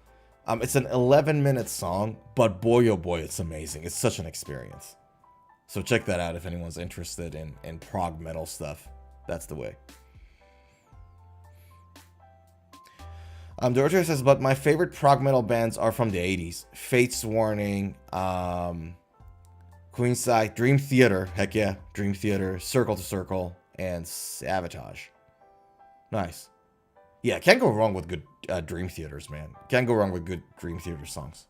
It's an 11-minute song, but boy, oh boy, it's amazing. It's such an experience. So check that out if anyone's interested in prog metal stuff. That's the way. Dorothy says, but my favorite prog metal bands are from the 80s. Fates Warning, Queenside, Dream Theater, heck yeah, Dream Theater, Circle to Circle, and Sabotage. Nice. Yeah, can't go wrong with good Dream Theaters, man. Can't go wrong with good Dream Theater songs.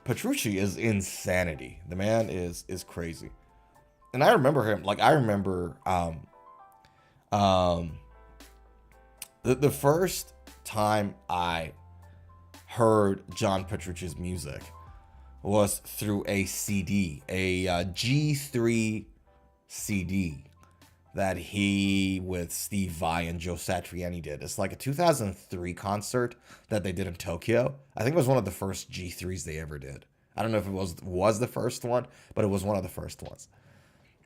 Petrucci is insanity. The man is crazy. And I remember him, like, the first time I heard John Petrucci's music was through a CD, a G3 CD that he with Steve Vai and Joe Satriani did. It's like a 2003 concert that they did in Tokyo. I think it was one of the first G3s they ever did. I don't know if it was the first one, but it was one of the first ones.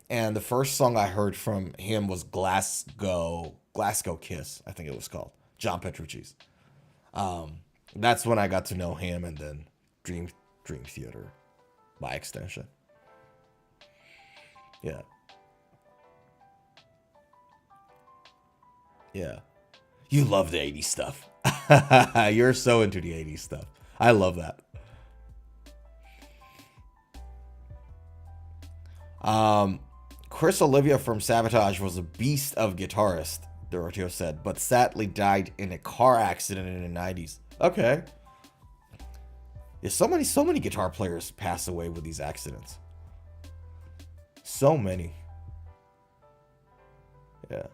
And the first song I heard from him was Glasgow Kiss, I think it was called. John Petrucci's. That's when I got to know him, and then Dream Theater by extension. Yeah. Yeah. You love the 80s stuff. You're so into the 80s stuff. I love that. Chris Olivia from Sabotage was a beast of guitarist, Doroteo said, but sadly died in a car accident in the 90s. Okay. Yeah, so many guitar players pass away with these accidents. So many. Yeah.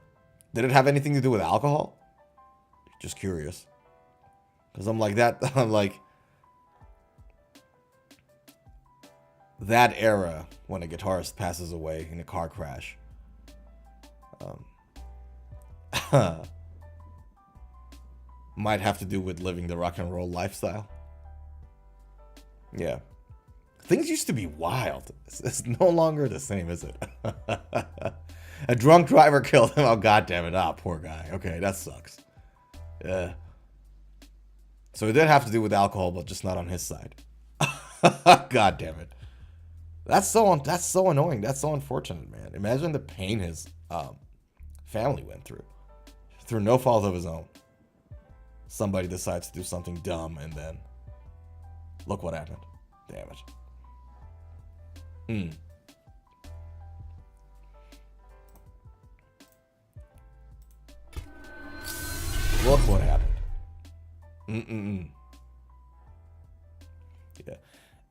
Did it have anything to do with alcohol? Just curious. Because I'm like that, that era when a guitarist passes away in a car crash Might have to do with living the rock and roll lifestyle. Yeah. Things used to be wild. It's no longer the same, is it? A drunk driver killed him. Oh, God damn it. Ah, poor guy. Okay, that sucks. Yeah. So it did have to do with alcohol, but just not on his side. God damn it. That's so annoying. That's so unfortunate, man. Imagine the pain his family went through no fault of his own. Somebody decides to do something dumb, and then look what happened. Damn it. Look what happened. Yeah.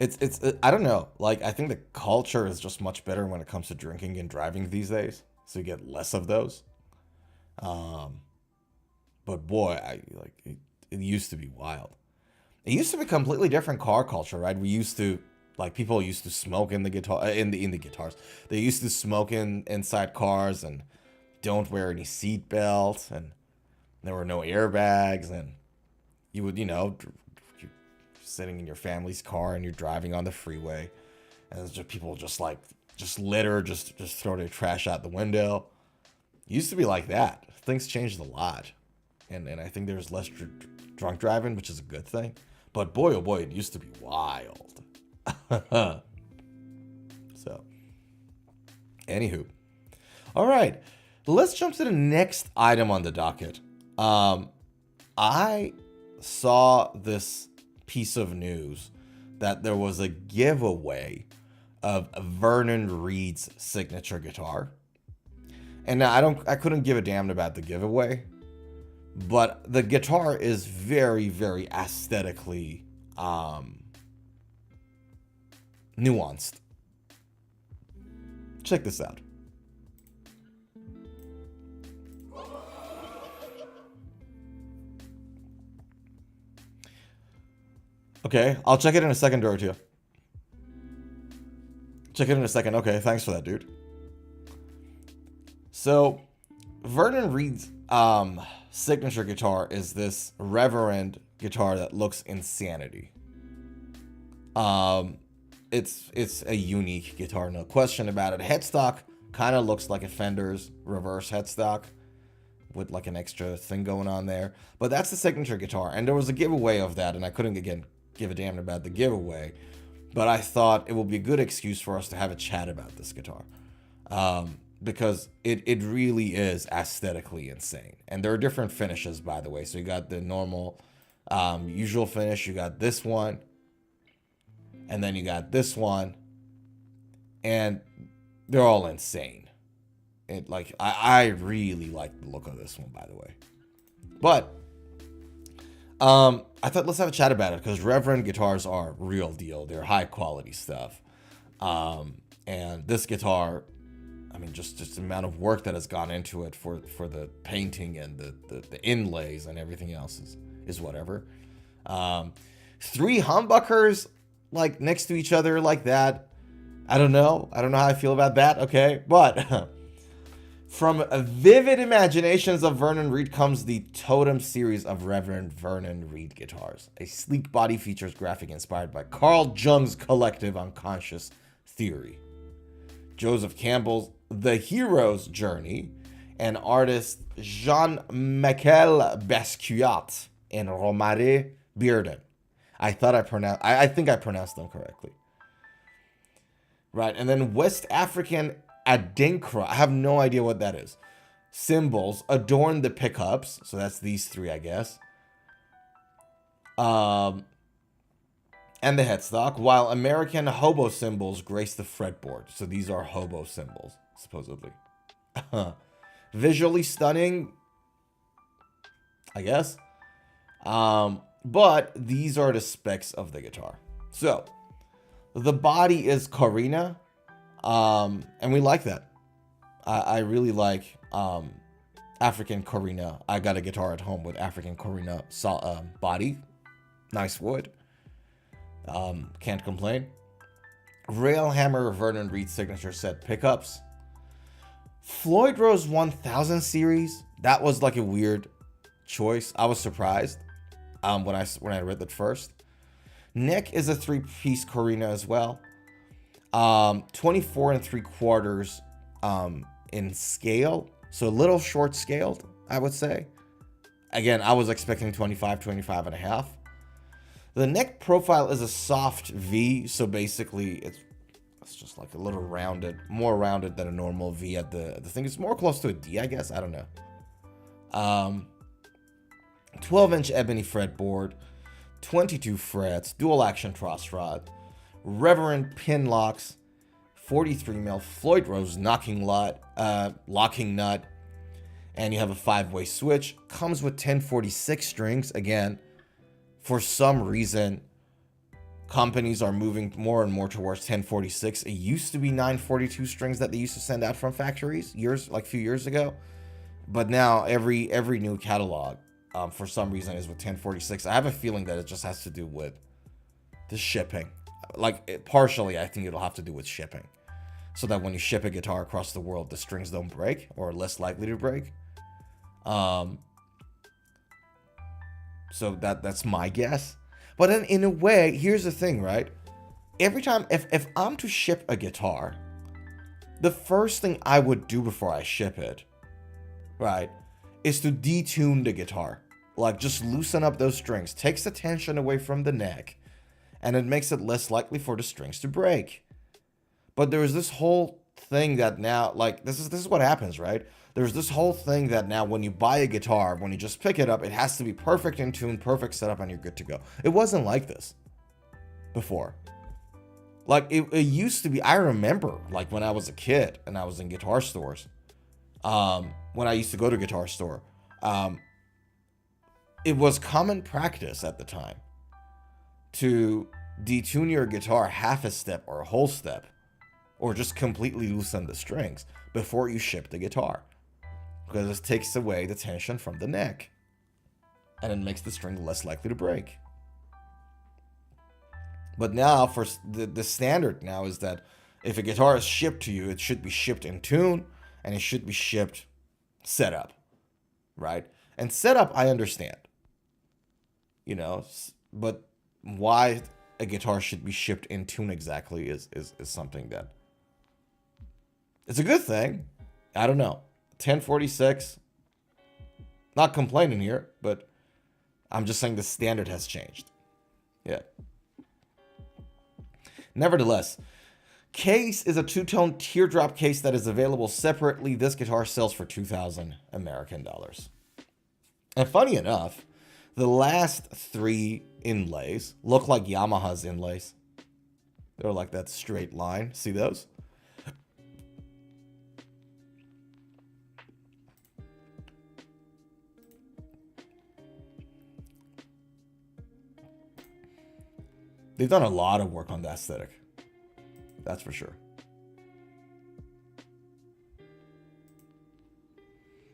It's I don't know. Like, I think the culture is just much better when it comes to drinking and driving these days. So you get less of those. But boy, it used to be wild. It used to be a completely different car culture, right? We used to, like, people used to smoke in the guitars. They used to smoke inside cars and don't wear any seat belts, and there were no airbags, and you would, you're sitting in your family's car and you're driving on the freeway, and there's just people just litter, just throw their trash out the window. It used to be like that. Things changed a lot, and I think there's less drunk driving, which is a good thing. But boy, oh boy, it used to be wild. So, anywho, all right, let's jump to the next item on the docket. I saw this piece of news that there was a giveaway of Vernon Reed's signature guitar. And now I couldn't give a damn about the giveaway, but the guitar is very, very aesthetically nuanced. Check this out. Okay, I'll check it in a second, Dorothea. Check it in a second. Okay, thanks for that, dude. So, Vernon Reed's signature guitar is this Reverend guitar that looks insanity. It's a unique guitar, no question about it. Headstock kind of looks like a Fender's reverse headstock with like an extra thing going on there. But that's the signature guitar, and there was a giveaway of that, and I couldn't, again, give a damn about the giveaway. But I thought it would be a good excuse for us to have a chat about this guitar. Because it really is aesthetically insane. And there are different finishes, by the way. So you got the normal, usual finish. You got this one. And then you got this one. And they're all insane. I really like the look of this one, by the way. But I thought let's have a chat about it, because Reverend guitars are real deal. They're high quality stuff. And this guitar, I mean, just the amount of work that has gone into it for the painting and the inlays and everything else is whatever. 3 humbuckers like next to each other like that. I don't know how I feel about that. Okay, but from vivid imaginations of Vernon Reed comes the Totem series of Reverend Vernon Reed guitars. A sleek body features graphic inspired by Carl Jung's collective unconscious theory, Joseph Campbell's The Hero's Journey, and artist Jean-Michel Basquiat and Romare Bearden. I think I pronounced them correctly. Right, and then West African Adinkra, I have no idea what that is, cymbals adorn the pickups, so that's these 3, I guess. And the headstock, while American hobo cymbals grace the fretboard. So these are hobo cymbals, supposedly. Visually stunning, I guess. But these are the specs of the guitar. So, the body is Corina, and we like that. I really like African Corina. I got a guitar at home with African Corina body. Nice wood. Can't complain. Railhammer Vernon Reed signature set pickups. Floyd Rose 1000 series, that was like a weird choice. I was surprised when I read that first. Neck is a 3-piece Corina as well. 24 3/4 in scale, so a little short scaled, I would say. Again, I was expecting 25, 25 and a half. The neck profile is a soft V, so basically it's just like a little rounded, more rounded than a normal V at the thing. It's more close to a D, I guess. I don't know. 12-inch ebony fretboard, 22 frets, dual action truss rod, Reverend pin locks, 43 mil Floyd Rose locking nut, and you have a 5-way switch. Comes with 1046 strings. Again, for some reason, companies are moving more and more towards 1046. It used to be 942 strings that they used to send out from factories a few years ago, but now every new catalog, for some reason, is with 1046. I have a feeling that it just has to do with the shipping. Partially, I think it'll have to do with shipping, so that when you ship a guitar across the world, the strings don't break or are less likely to break. So that's my guess. But then in a way, here's the thing, right? Every time, if I'm to ship a guitar, the first thing I would do before I ship it, right, is to detune the guitar. Like, just loosen up those strings. Takes the tension away from the neck, and it makes it less likely for the strings to break. But there's this whole thing that now, like, this is what happens, right? There's this whole thing that now when you buy a guitar, when you just pick it up, it has to be perfect in tune, perfect setup, and you're good to go. It wasn't like this before. Like, it used to be, I remember, like, when I was a kid and I was in guitar stores, when I used to go to a guitar store, it was common practice at the time to detune your guitar half a step or a whole step, or just completely loosen the strings before you ship the guitar, because this takes away the tension from the neck and it makes the string less likely to break. But now, for the standard now is that if a guitar is shipped to you, it should be shipped in tune and it should be shipped set up, right? And setup, I understand, but why a guitar should be shipped in tune exactly is something that, it's a good thing. I don't know. 1046. Not complaining here, but I'm just saying the standard has changed. Yeah. Nevertheless, case is a 2-tone teardrop case that is available separately. This guitar sells for $2,000 American dollars. And funny enough, the last 3 inlays look like Yamaha's inlays. They're like that straight line. See those? They've done a lot of work on the aesthetic. That's for sure.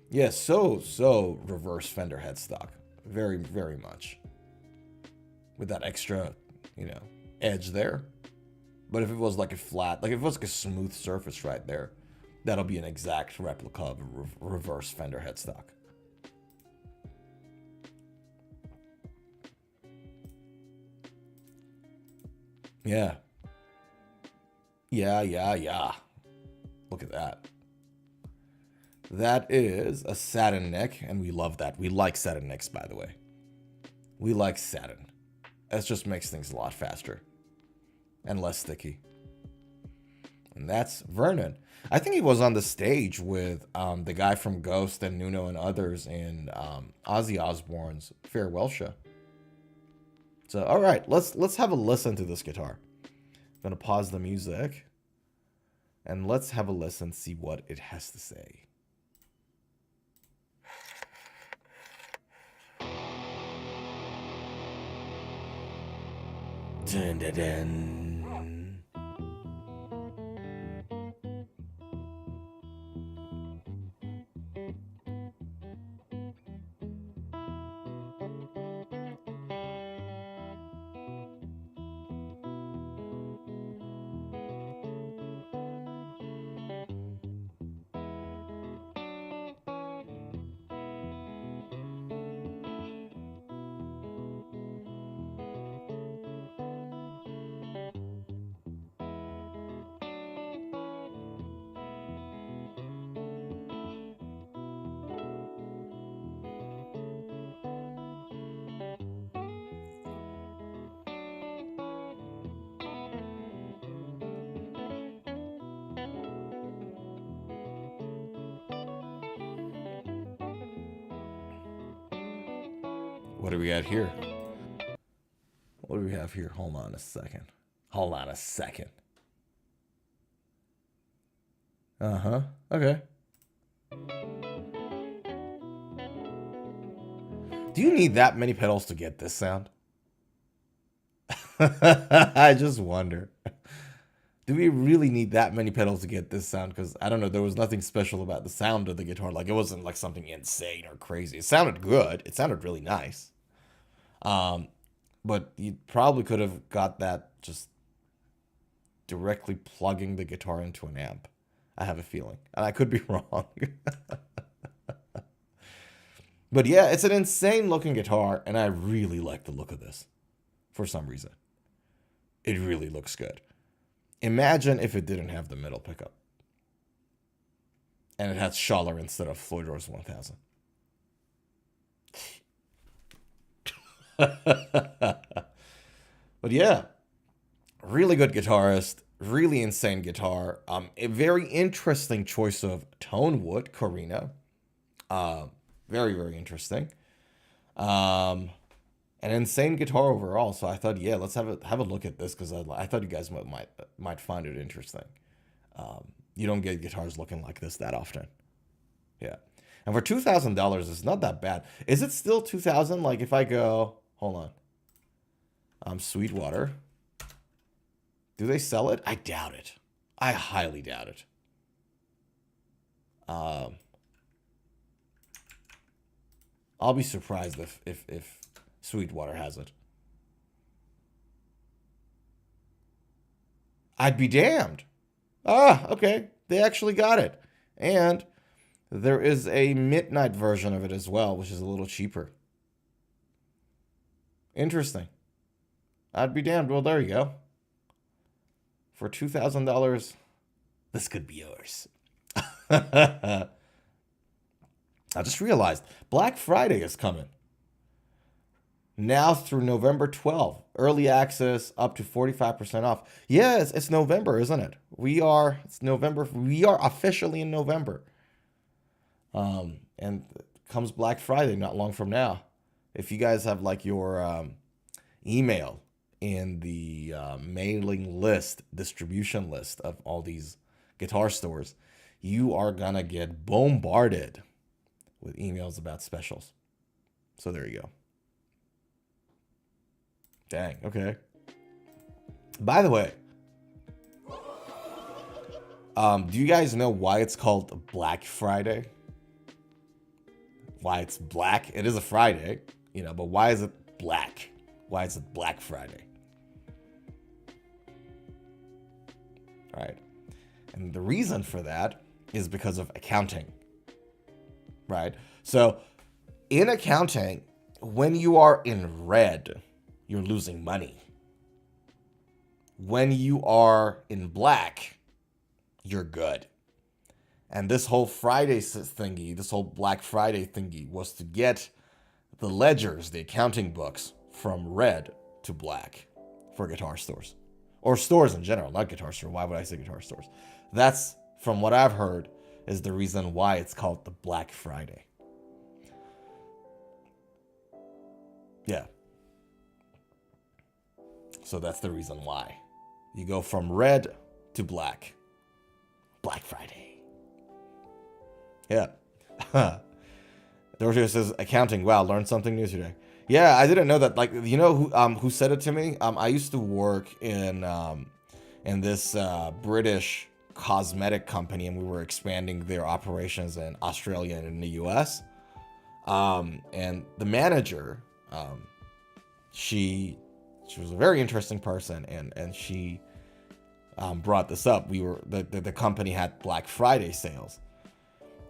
Yeah, so reverse Fender headstock. Very, very much. With that extra, edge there. But if it was like a flat, like if it was like a smooth surface right there, that'll be an exact replica of a reverse Fender headstock. Yeah. Yeah. Look at that. That is a satin neck, and we love that. We like satin necks, by the way. We like satin. That just makes things a lot faster and less sticky. And that's Vernon. I think he was on the stage with the guy from Ghost and Nuno and others in Ozzy Osbourne's farewell show. So, all right, let's have a listen to this guitar. I'm gonna pause the music, and let's have a listen, see what it has to say. Dun, dun, dun. What do we got here? What do we have here? Hold on a second. Hold on a second. Uh-huh. Okay. Do you need that many pedals to get this sound? I just wonder. Do we really need that many pedals to get this sound? Because, I don't know, there was nothing special about the sound of the guitar. Like, it wasn't like something insane or crazy. It sounded good. It sounded really nice. But you probably could have got that just directly plugging the guitar into an amp. I have a feeling. And I could be wrong. But yeah, it's an insane looking guitar, and I really like the look of this for some reason. It really looks good. Imagine if it didn't have the middle pickup. And it had Schaller instead of Floyd Rose 1000. But yeah, really good guitarist, really insane guitar. A very interesting choice of tone wood, Carino. Very, very interesting. An insane guitar overall. So I thought, yeah, let's have a look at this because I thought you guys might find it interesting. You don't get guitars looking like this that often. Yeah, and for $2,000, it's not that bad. Is it still $2,000? Like if I go, hold on, Sweetwater. Do they sell it? I doubt it. I highly doubt it. I'll be surprised if Sweetwater has it. I'd be damned. Ah, okay. They actually got it. And there is a midnight version of it as well, which is a little cheaper. Interesting. I'd be damned. Well, there you go. For $2,000, this could be yours. I just realized Black Friday is coming. Now through November 12th. Early access up to 45% off. Yes, it's November, isn't it? It's November. We are officially in November. And comes Black Friday not long from now. If you guys have like your email in the mailing list, distribution list of all these guitar stores, you are gonna get bombarded with emails about specials. So there you go. Dang, okay. By the way, do you guys know why it's called Black Friday? Why it's black? It is a Friday, you know, but why is it black? Why is it Black Friday? All right. And the reason for that is because of accounting. Right? So in accounting, when you are in red, you're losing money. When you are in black, you're good. And this whole Friday thingy, this whole Black Friday thingy was to get the ledgers, the accounting books, from red to black for guitar stores. Or stores in general, not guitar store. Why would I say guitar stores? That's, from what I've heard, is the reason why it's called the Black Friday. Yeah. So that's the reason why. You go from red to black. Black Friday. Yeah. Dorothy says, accounting. Wow, learned something new today. Yeah, I didn't know that. Like, you know who said it to me? I used to work in this British cosmetic company, and we were expanding their operations in Australia and in the US. And the manager, she was a very interesting person, and she brought this up. The company had Black Friday sales,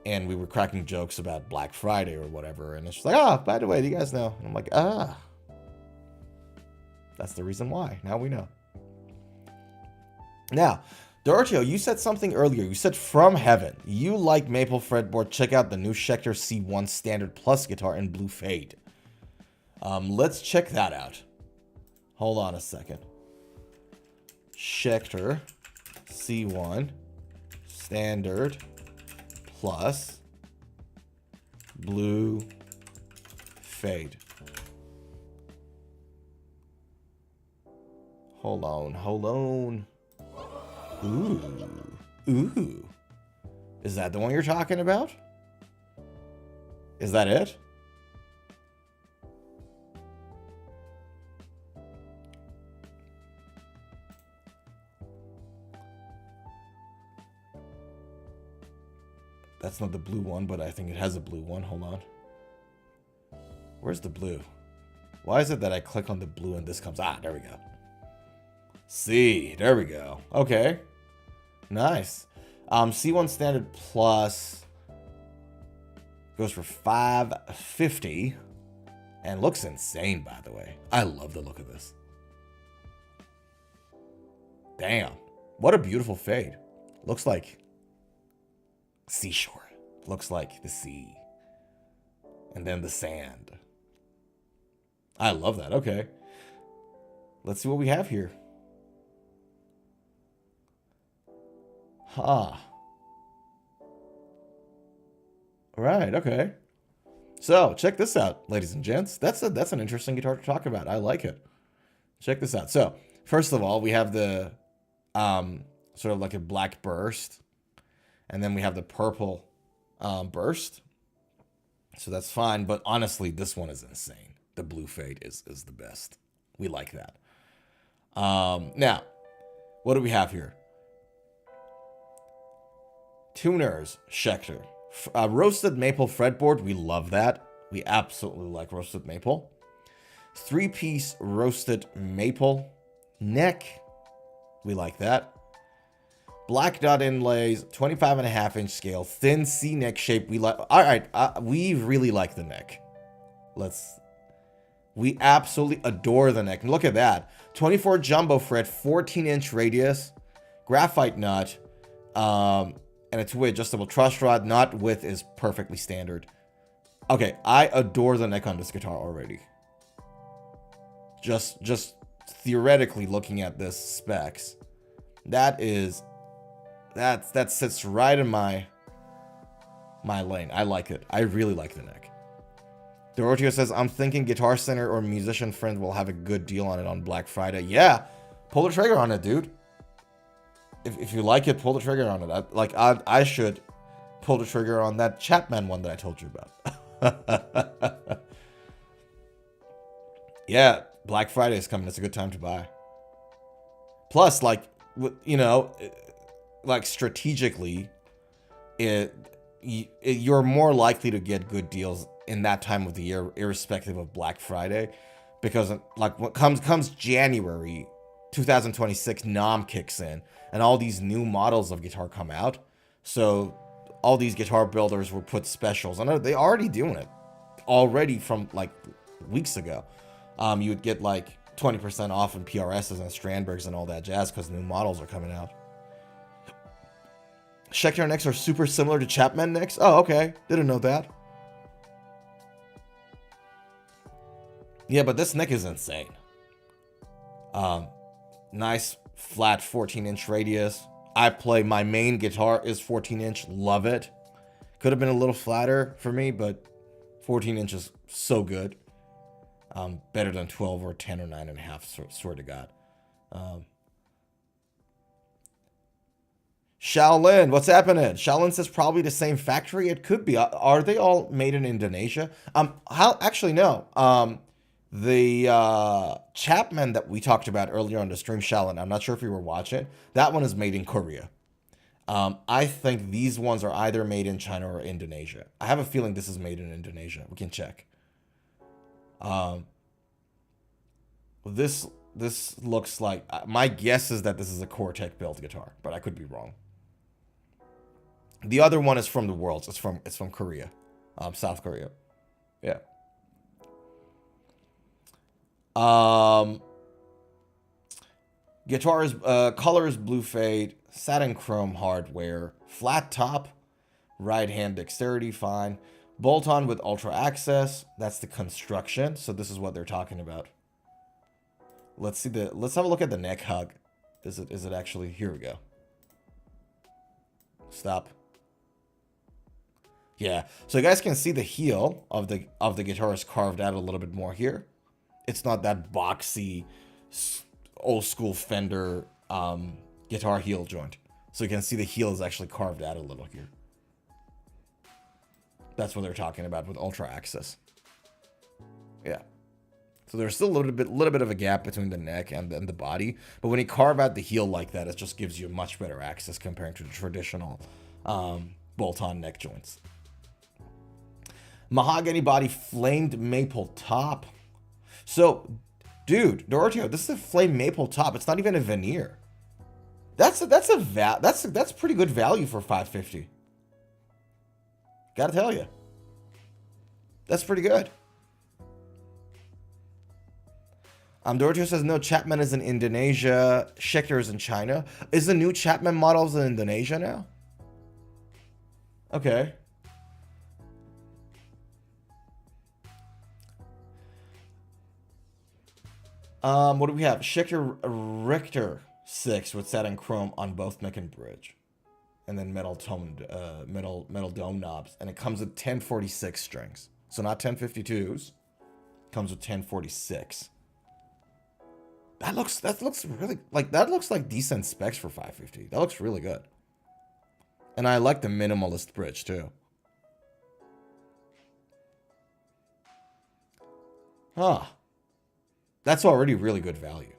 and we were cracking jokes about Black Friday or whatever, and it's like, by the way, do you guys know? And I'm like, that's the reason why. Now we know. Now, Dorotio, you said something earlier. You said from heaven. You like maple fretboard. Check out the new Schecter C1 Standard Plus guitar in blue fade. Let's check that out. Hold on a second. Schecter C1 Standard Plus blue fade. Hold on, hold on. Ooh. Ooh. Is that the one you're talking about? Is that it? That's not the blue one, but I think it has a blue one. Hold on. Where's the blue? Why is it that I click on the blue and this comes? Ah, there we go. See, there we go. Okay. Nice. C1 Standard Plus goes for $550 and looks insane, by the way. I love the look of this. Damn. What a beautiful fade. Looks like seashore. Looks like the sea. And then the sand. I love that. Okay. Let's see what we have here. Huh. Right, okay. So, check this out, ladies and gents. That's an interesting guitar to talk about. I like it. Check this out. So, first of all, we have the sort of like a black burst. And then we have the purple burst. So that's fine. But honestly, this one is insane. The blue fade is the best. We like that. Now, what do we have here? Tuners, Schecter. Roasted maple fretboard. We love that. We absolutely like roasted maple. 3-piece roasted maple. Neck. We like that. Black dot inlays, 25.5-inch scale, thin C neck shape. We like. All right, we really like the neck. We absolutely adore the neck. Look at that, 24 jumbo fret, 14-inch radius, graphite nut, and a two-way adjustable truss rod. Knot width is perfectly standard. Okay, I adore the neck on this guitar already. Just theoretically looking at this specs, that sits right in my lane. I like it. I really like the neck. Doroteo says, I'm thinking Guitar Center or Musician Friend will have a good deal on it on Black Friday. Yeah, pull the trigger on it, dude. If you like it, pull the trigger on it. I should pull the trigger on that Chapman one that I told you about. Yeah, Black Friday is coming. It's a good time to buy. Plus, strategically, you're more likely to get good deals in that time of the year, irrespective of Black Friday, because what comes January 2026, NOM kicks in, and all these new models of guitar come out. So all these guitar builders will put specials, and they're already doing it already from weeks ago. You would get 20% off in PRSs and Strandbergs and all that jazz because new models are coming out. Schecter necks are super similar to Chapman necks. Oh, okay. Didn't know that. Yeah, but this neck is insane. Nice flat 14-inch radius. My main guitar is 14-inch. Love it. Could have been a little flatter for me, but 14 inches so good. Better than 12 or 10 or 9.5, swear to God. Shaolin, what's happening? Shaolin says probably the same factory. It could be. Are they all made in Indonesia? Actually, no. The Chapman that we talked about earlier on the stream, Shaolin, I'm not sure if you were watching. That one is made in Korea. I think these ones are either made in China or Indonesia. I have a feeling this is made in Indonesia. We can check. This looks like, my guess is that this is a Cortec built guitar, but I could be wrong. The other one is from the Worlds. It's from Korea, South Korea. Yeah. Guitar is color is blue fade, satin chrome hardware, flat top, right hand dexterity, fine. Bolt on with ultra access. That's the construction. So this is what they're talking about. Let's have a look at the neck hug. Is it actually, here we go. Stop. Yeah. So you guys can see the heel of the guitar is carved out a little bit more here. It's not that boxy, old school Fender guitar heel joint. So you can see the heel is actually carved out a little here. That's what they're talking about with Ultra Access. Yeah. So there's still a little bit of a gap between the neck and the body, but when you carve out the heel like that, it just gives you much better access compared to the traditional bolt-on neck joints. Mahogany body, flamed maple top. So, dude, Doroteo, this is a flame maple top. It's not even a veneer. That's pretty good value for $550. Gotta tell you, that's pretty good. Doroteo says no. Chapman is in Indonesia. Schecter is in China. Is the new Chapman models in Indonesia now? Okay. What do we have? Schecter Richter 6 with satin chrome on both neck and bridge, and then metal dome knobs, and it comes with 1046 strings. So not 1052s. Comes with 1046. That looks really that looks like decent specs for $550. That looks really good. And I like the minimalist bridge too. Huh. That's already really good value.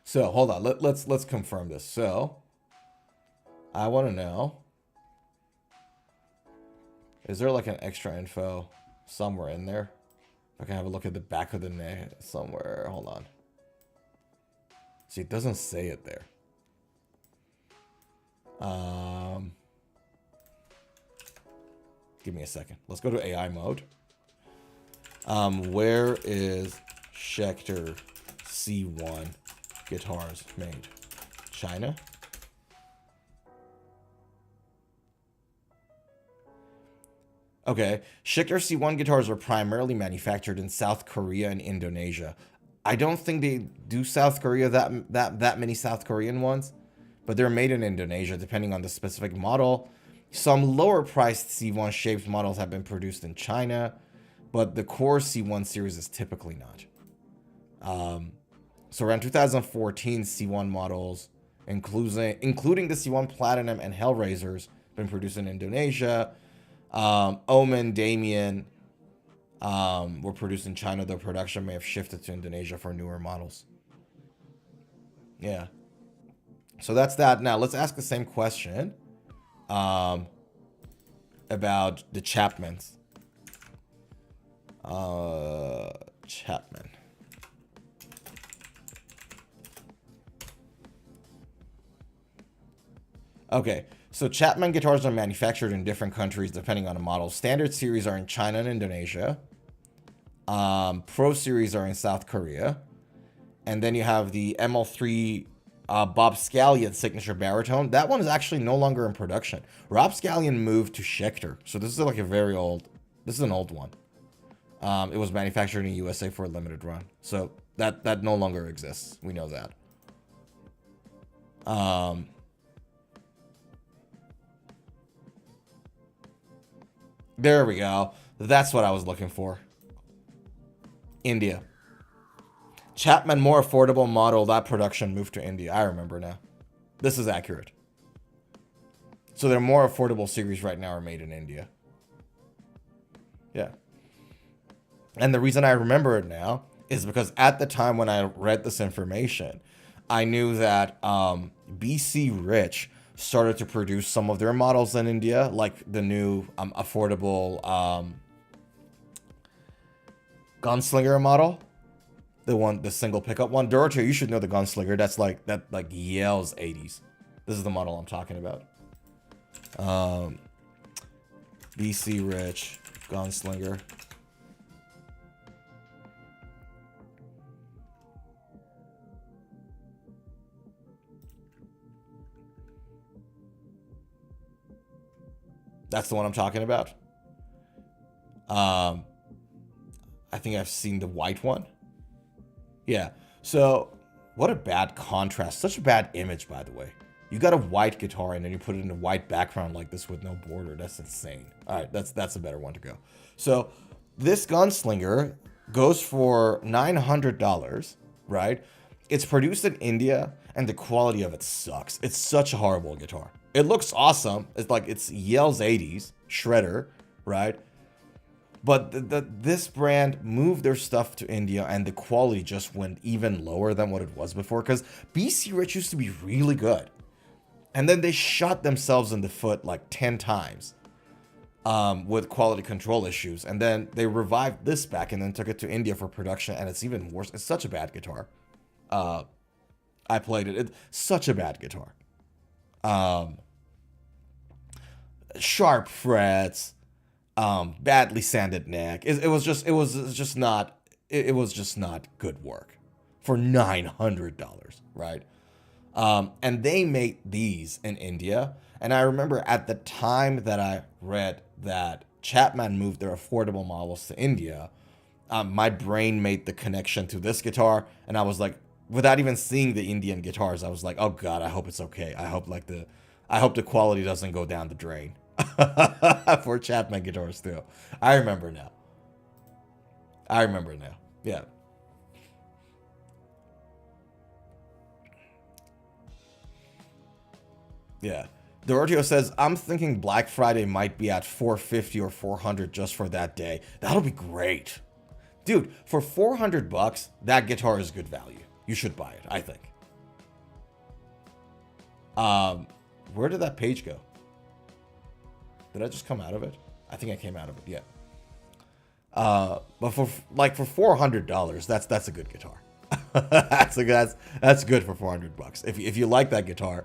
So hold on, let's confirm this. So I want to know, is there like an extra info somewhere in there? I can have a look at the back of the neck somewhere. Hold on. See, it doesn't say it there. Give me a second. Let's go to AI mode. Where is Schecter C1 guitars made? China? Okay, Schecter C1 guitars are primarily manufactured in South Korea and Indonesia. I don't think they do South Korea that many South Korean ones, but they're made in Indonesia depending on the specific model. Some lower priced C1 shaped models have been produced in China, but the core C1 series is typically not. So around 2014, C1 models, including the C1 Platinum and Hellraisers, been produced in Indonesia. Omen, Damien were produced in China, though production may have shifted to Indonesia for newer models. Yeah. So that's that. Now, let's ask the same question about the Chapmans. Chapman. Okay. So Chapman guitars are manufactured in different countries depending on the model. Standard series are in China and Indonesia. Pro series are in South Korea. And then you have the ML3 Bob Scallion signature baritone. That one is actually no longer in production. Rob Scallion moved to Schecter. So this is like a very old, this is an old one. It was manufactured in the USA for a limited run. So that no longer exists. We know that. There we go. That's what I was looking for. India. Chapman more affordable model. That production moved to India. I remember now. This is accurate. So their more affordable series right now are made in India. Yeah. And the reason I remember it now is because at the time when I read this information, I knew that BC Rich started to produce some of their models in India, like the new affordable Gunslinger model, the single pickup one. Doroteo, you should know the Gunslinger. That's like yells 80s. This is the model I'm talking about. BC Rich Gunslinger. That's the one I'm talking about. I think I've seen the white one. Yeah. So what a bad contrast. Such a bad image, by the way. You got a white guitar and then you put it in a white background like this with no border. That's insane. All right, that's a better one to go. So this Gunslinger goes for $900, right? It's produced in India, and the quality of it sucks. It's such a horrible guitar. It looks awesome. It's like it's Yale's 80s shredder, right? But this brand moved their stuff to India, and the quality just went even lower than what it was before. Because BC Rich used to be really good, and then they shot themselves in the foot like 10 times with quality control issues. And then they revived this back and then took it to India for production, and it's even worse. It's such a bad guitar. I played it. It's such a bad guitar. Sharp frets. Badly sanded neck. It was just not good work for $900, right? And they made these in India. And I remember at the time that I read that Chapman moved their affordable models to India, my brain made the connection to this guitar, and I was like, without even seeing the Indian guitars, I was like, oh God, I hope it's okay. I hope the quality doesn't go down the drain. For Chapman guitars too. I remember now. Yeah. Yeah. Doroteo says, I'm thinking Black Friday might be at $450 or $400 just for that day. That'll be great. Dude, for $400, that guitar is good value. You should buy it, I think. Where did that page go? Did I just come out of it? I think I came out of it, yeah. But for $400, that's a good guitar. that's good for $400. If you like that guitar,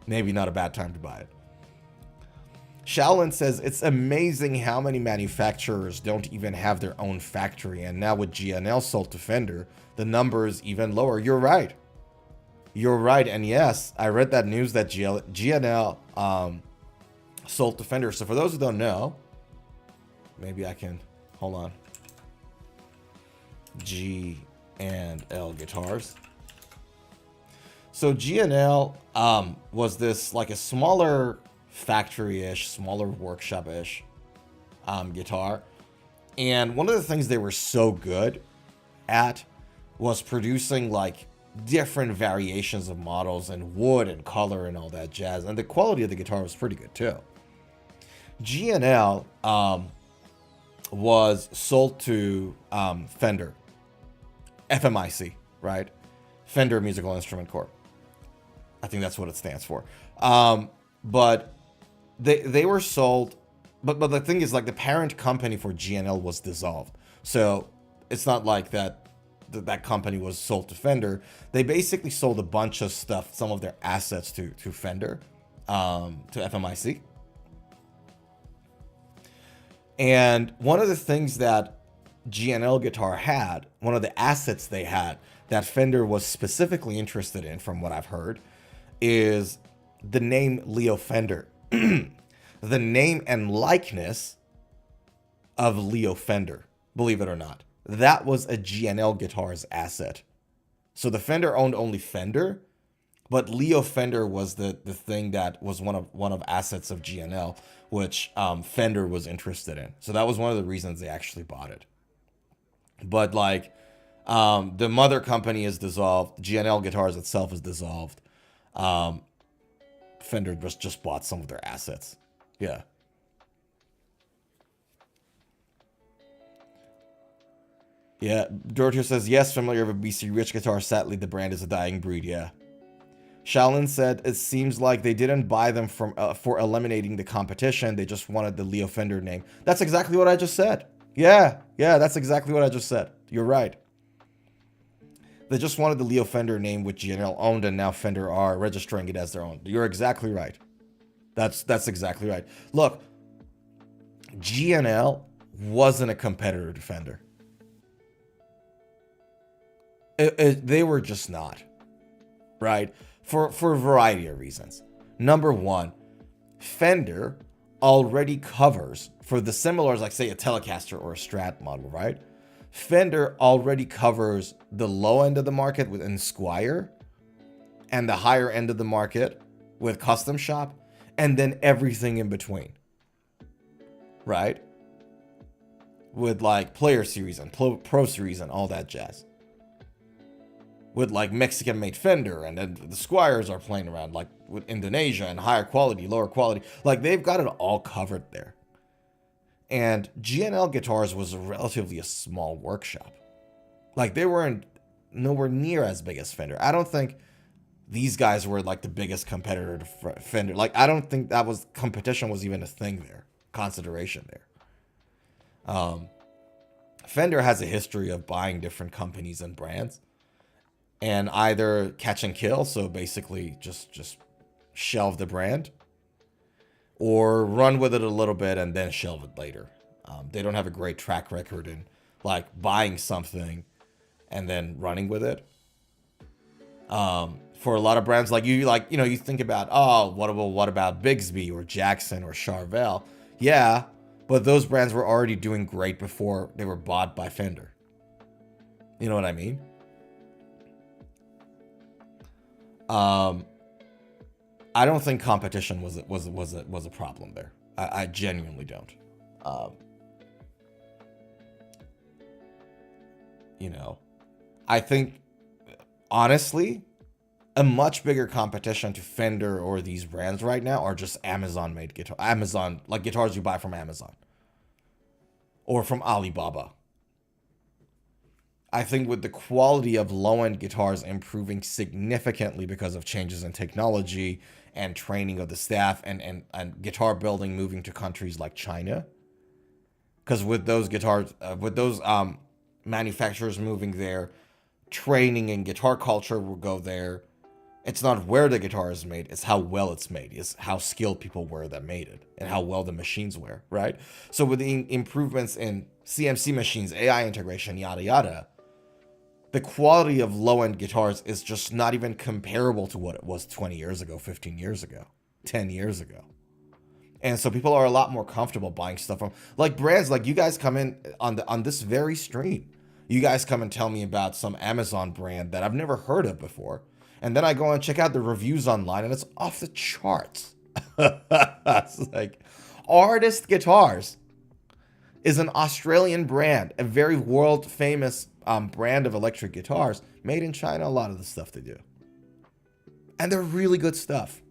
maybe not a bad time to buy it. Shaolin says, it's amazing how many manufacturers don't even have their own factory, and now with GNL sold to Fender, the number is even lower. You're right. And yes, I read that news that GNL sold to Fender. So for those who don't know, maybe I can hold on. G&L guitars. So G&L was this like a smaller factory-ish, smaller workshop-ish guitar. And one of the things they were so good at was producing like different variations of models and wood and color and all that jazz. And the quality of the guitar was pretty good too. G&L was sold to Fender, FMIC, right? Fender Musical Instrument Corp. I think that's what it stands for. But they were sold, but the thing is, like, the parent company for G&L was dissolved. So it's not like that company was sold to Fender. They basically sold a bunch of stuff, some of their assets to Fender, to FMIC. And one of the things that G&L guitar had, one of the assets they had that Fender was specifically interested in, from what I've heard, is the name Leo Fender. The name and likeness of Leo Fender, believe it or not. That was a G&L guitar's asset. So the Fender owned only Fender, but Leo Fender was the thing that was one of assets of G&L, which Fender was interested in. So that was one of the reasons they actually bought it. But like, the mother company is dissolved. G&L Guitars itself is dissolved. Fender just bought some of their assets. Yeah. Yeah, Dorothy says, yes, familiar with BC Rich guitar. Sadly, the brand is a dying breed. Yeah. Shaolin said, it seems like they didn't buy them for eliminating the competition. They just wanted the Leo Fender name. That's exactly what I just said. Yeah, that's exactly what I just said. You're right. They just wanted the Leo Fender name, which G&L owned, and now Fender are registering it as their own. You're exactly right. That's exactly right. Look, G&L wasn't a competitor to Fender. They were just not, right? For a variety of reasons. Number one, Fender already covers, for the similars, like say a Telecaster or a Strat model, right? Fender already covers the low end of the market with Inspire and the higher end of the market with Custom Shop, and then everything in between, right? with like Player Series and Pro Series and all that jazz. With like Mexican made Fender, and then the Squires are playing around like with Indonesia and higher quality, lower quality. Like they've got it all covered there. And GNL Guitars was relatively a small workshop. Like they weren't nowhere near as big as Fender. I don't think these guys were like the biggest competitor to Fender. Like I don't think that was competition was even a thing there, consideration there. Fender has a history of buying different companies and brands and either catch and kill, so basically just shelve the brand, or run with it a little bit and then shelve it later. They don't have a great track record in like buying something and then running with it. For a lot of brands, you think about, oh, what about Bigsby or Jackson or Charvel? Yeah, but those brands were already doing great before they were bought by Fender. You know what I mean? I don't think competition was a problem there. I genuinely don't. I think honestly, a much bigger competition to Fender or these brands right now are just Amazon made like guitars you buy from Amazon or from Alibaba. I think with the quality of low-end guitars improving significantly because of changes in technology and training of the staff and guitar building moving to countries like China, because with those guitars, manufacturers moving there, training and guitar culture will go there. It's not where the guitar is made, it's how well it's made. It's how skilled people were that made it and how well the machines were, right? So with the improvements in CNC machines, AI integration, yada yada, the quality of low-end guitars is just not even comparable to what it was 20 years ago, 15 years ago, 10 years ago. And so people are a lot more comfortable buying stuff from like brands like you guys come in on this very stream. You guys come and tell me about some Amazon brand that I've never heard of before. And then I go and check out the reviews online and it's off the charts. It's like Artist Guitars is an Australian brand, a very world famous brand of electric guitars made in China. A lot of the stuff they do, and they're really good stuff.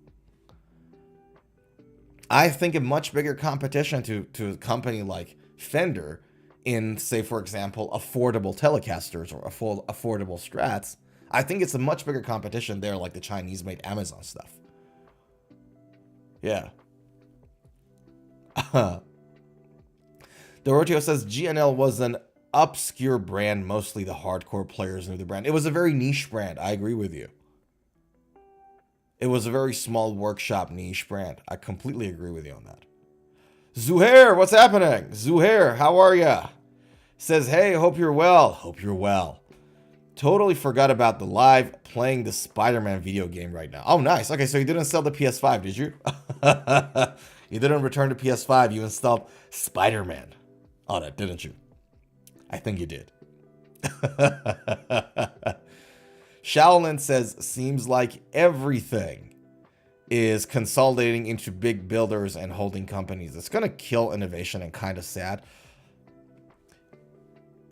I think a much bigger competition to a company like Fender in, say, for example, affordable Telecasters or affordable Strats. I think it's a much bigger competition there, like the Chinese made Amazon stuff. Yeah. Doroteo says GNL was an obscure brand. Mostly the hardcore players knew the brand. It was a very niche brand. I agree with you. It was a very small workshop niche brand. I completely agree with you on that. Zuhair, what's happening? Zuhair, how are ya? Says, hey, hope you're well. Hope you're well. Totally forgot about the live playing the Spider-Man video game right now. Oh, nice. Okay, so you didn't sell the PS5, did you? You didn't return to PS5. You installed Spider-Man on it, didn't you? I think you did. Shaolin says, seems like everything is consolidating into big builders and holding companies. It's going to kill innovation and kind of sad.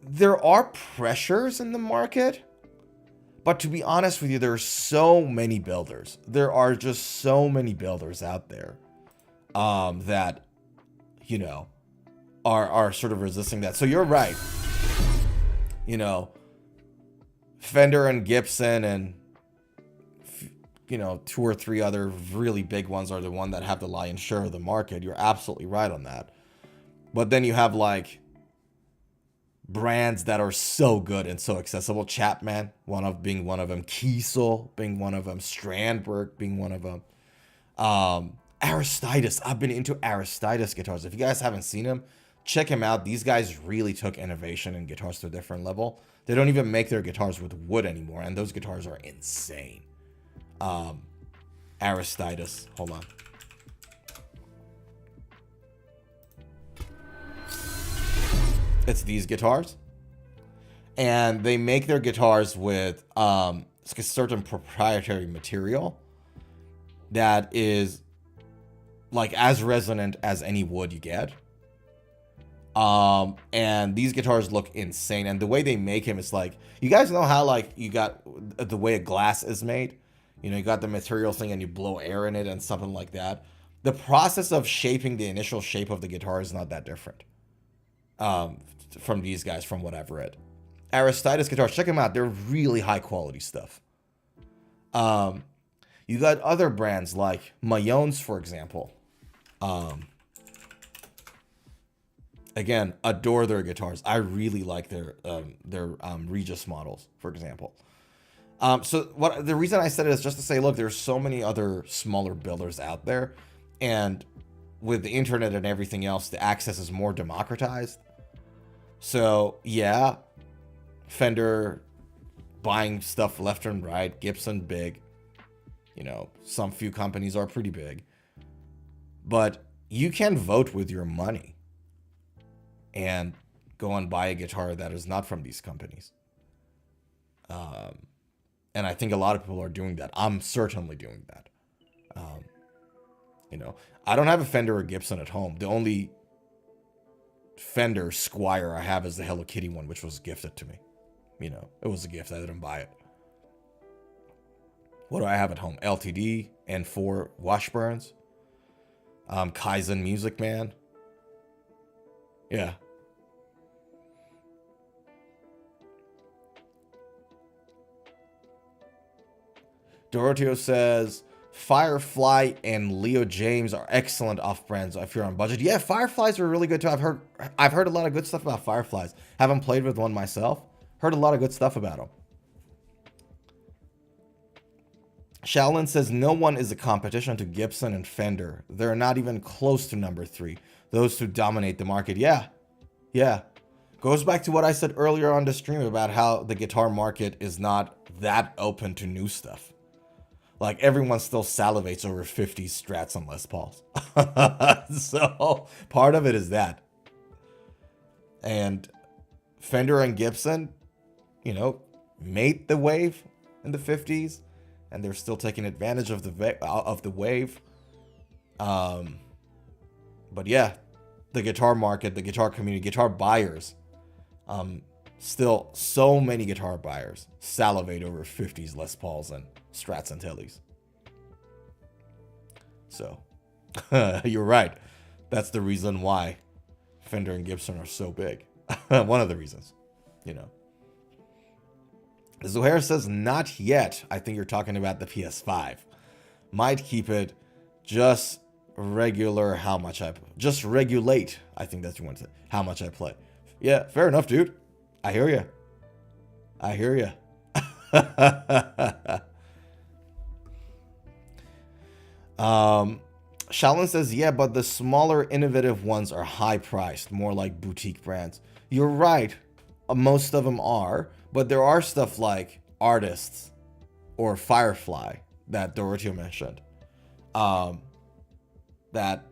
There are pressures in the market, but to be honest with you, there are so many builders. There are just so many builders out there that, you know, are sort of resisting that. So you're right. You know, Fender and Gibson and, you know, 2 or 3 other really big ones are the one that have the lion's share of the market. You're absolutely right on that. But then you have like brands that are so good and so accessible. Chapman, being one of them. Kiesel being one of them. Strandberg being one of them. Aristides. I've been into Aristides guitars. If you guys haven't seen him, check him out. These guys really took innovation in guitars to a different level. They don't even make their guitars with wood anymore, and those guitars are insane. Aristides. Hold on. It's these guitars. And they make their guitars with a certain proprietary material that is like as resonant as any wood you get. And these guitars look insane. And the way they make him is like, you guys know how like you got the way a glass is made? You know, you got the material thing and you blow air in it and something like that. The process of shaping the initial shape of the guitar is not that different from these guys, from what I've read. Aristides guitars, check them out. They're really high quality stuff. You got other brands like Mayones, for example. Again, adore their guitars. I really like their Regis models, for example. So what the reason I said it is just to say, look, there's so many other smaller builders out there, and with the internet and everything else, the access is more democratized. So yeah, Fender buying stuff left and right, Gibson big, you know, some few companies are pretty big, but you can vote with your money and go and buy a guitar that is not from these companies. And I think a lot of people are doing that. I'm certainly doing that. You know, I don't have a Fender or Gibson at home. The only Fender Squire I have is the Hello Kitty one, which was gifted to me. You know, it was a gift. I didn't buy it. What do I have at home? LTD and 4 Washburns. Kaizen Music Man. Yeah. Doroteo says Firefly and Leo James are excellent off-brands if you're on budget. Yeah, Fireflies are really good too. I've heard a lot of good stuff about Fireflies. Haven't played with one myself. Heard a lot of good stuff about them. Shaolin says no one is a competition to Gibson and Fender. They're not even close to number 3. Those two dominate the market. Yeah. Goes back to what I said earlier on the stream about how the guitar market is not that open to new stuff. Like, everyone still salivates over 50s Strats and Les Pauls. So, part of it is that. And Fender and Gibson, you know, made the wave in the 50s. And they're still taking advantage of the wave. But yeah, the guitar market, the guitar community, guitar buyers, still so many guitar buyers salivate over 50s Les Pauls and Strats and Tellys. So, you're right. That's the reason why Fender and Gibson are so big. One of the reasons, you know. Zuhair says, not yet. I think you're talking about the PS5. Might keep it just regular how much I... Just regulate. I think that's what you want to say. How much I play. Yeah, fair enough, dude. I hear you. I hear you. Shaolin says, yeah, but the smaller innovative ones are high priced. More like boutique brands. You're right. Most of them are. But there are stuff like Artists or Firefly that Doroteo mentioned. That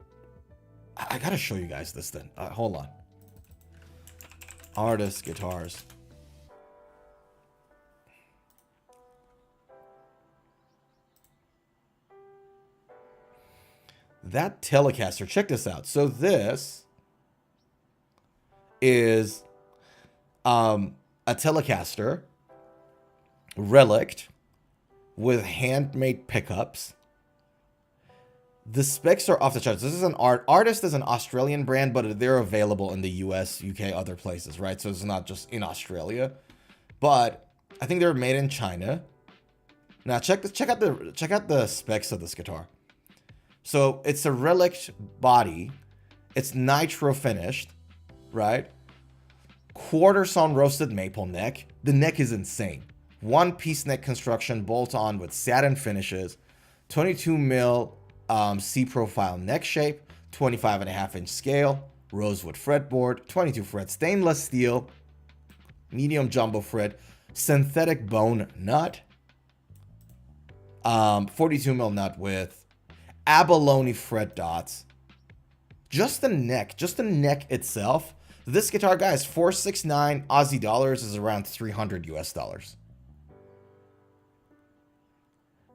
I gotta show you guys this then. Hold on. Artist guitars. That Telecaster, check this out. So this is a Telecaster Relict with handmade pickups. The specs are off the charts. This is an Artist is an Australian brand, but they're available in the US, UK, other places, right? So it's not just in Australia. But I think they're made in China. Now check out the specs of this guitar. So it's a Relict body. It's nitro finished, right? Quarter sawn roasted maple neck. The neck is insane. One piece neck construction, bolt on with satin finishes. 22 mil C profile neck shape. 25.5-inch scale. Rosewood fretboard. 22 fret stainless steel. Medium jumbo fret. Synthetic bone nut. 42 mil nut with abalone fret dots. Just the neck itself. This guitar, guys, 469 Aussie dollars is around 300 US dollars.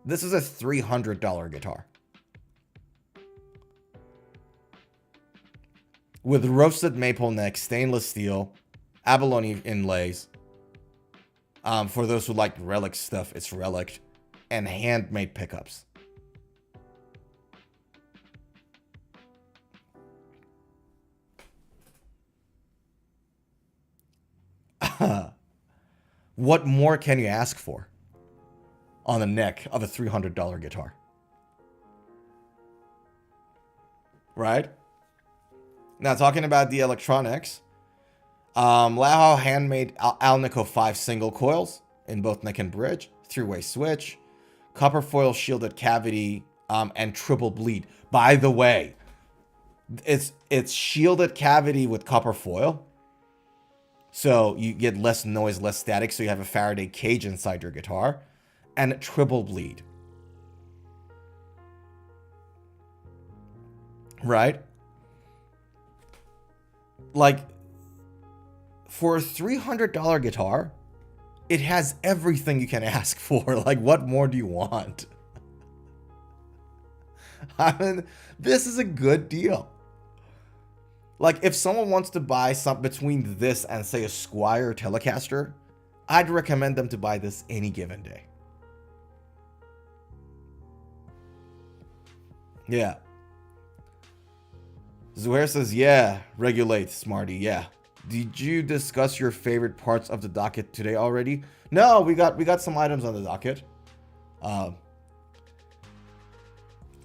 This is a $300 guitar. with roasted maple neck, stainless steel, abalone inlays. For those who like relic stuff, it's relic, and handmade pickups. What more can you ask for on the neck of a $300 guitar? Right? Now, talking about the electronics, Lao handmade Alnico 5 single coils in both neck and bridge, 3-way switch, copper foil shielded cavity, and triple bleed. By the way, it's shielded cavity with copper foil, so you get less noise, less static, so you have a Faraday cage inside your guitar, and triple bleed. Right? Like, for a $300 guitar, it has everything you can ask for. Like, what more do you want? I mean, this is a good deal. Like, if someone wants to buy something between this and, say, a Squier Telecaster, I'd recommend them to buy this any given day. Yeah. Zuhair says, yeah, regulate, smarty, yeah. Did you discuss your favorite parts of the docket today already? No, we got some items on the docket.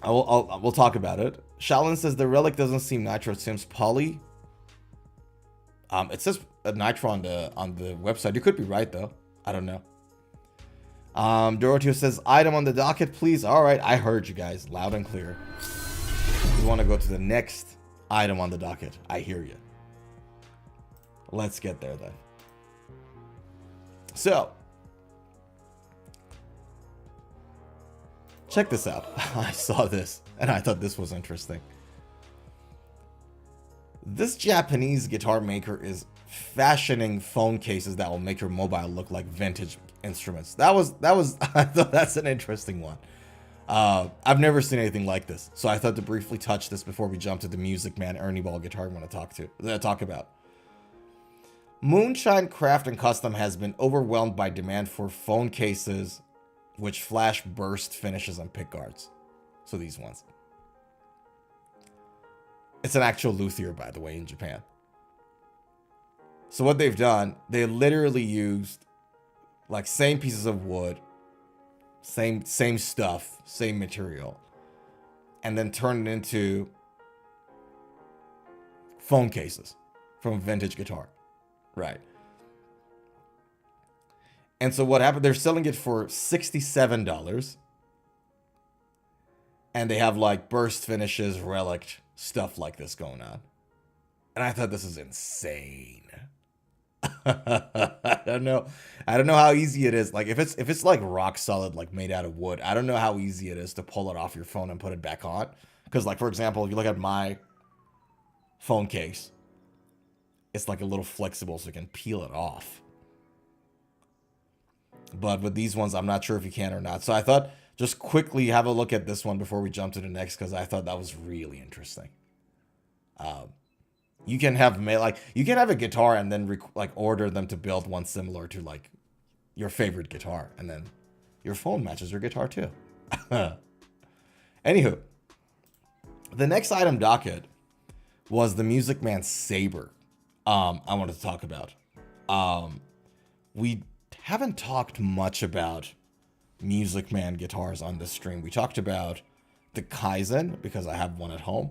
We'll talk about it. Shaolin says the relic doesn't seem nitro, it seems poly. It says nitro on the website. You could be right though. I don't know. Dorothy says item on the docket, please. All right, I heard you guys loud and clear. We want to go to the next item on the docket. I hear you. Let's get there then. So, check this out. I saw this and I thought this was interesting. This Japanese guitar maker is fashioning phone cases that will make your mobile look like vintage instruments. That was I thought that's an interesting one. I've never seen anything like this, so I thought to briefly touch this before we jump to the Music Man Ernie Ball guitar I want to talk about. Moonshine Craft and Custom has been overwhelmed by demand for phone cases which flash burst finishes and pickguards. So these ones. It's an actual luthier, by the way, in Japan. So what they've done, they literally used like same pieces of wood, same stuff, same material, and then turned it into phone cases from vintage guitar. Right. And so what happened, they're selling it for $67. And they have like burst finishes, relic, stuff like this going on. And I thought this is insane. I don't know how easy it is. Like if it's like rock solid, like made out of wood, I don't know how easy it is to pull it off your phone and put it back on. Because like, for example, if you look at my phone case, it's like a little flexible so you can peel it off. But with these ones, I'm not sure if you can or not. So I thought just quickly have a look at this one before we jump to the next, because I thought that was really interesting. You can have a guitar and then order them to build one similar to like your favorite guitar, and then your phone matches your guitar too. Anywho, the next item docket was the Music Man Sabre. I wanted to talk about. We haven't talked much about Music Man guitars on this stream. We talked about the Kaizen because I have one at home.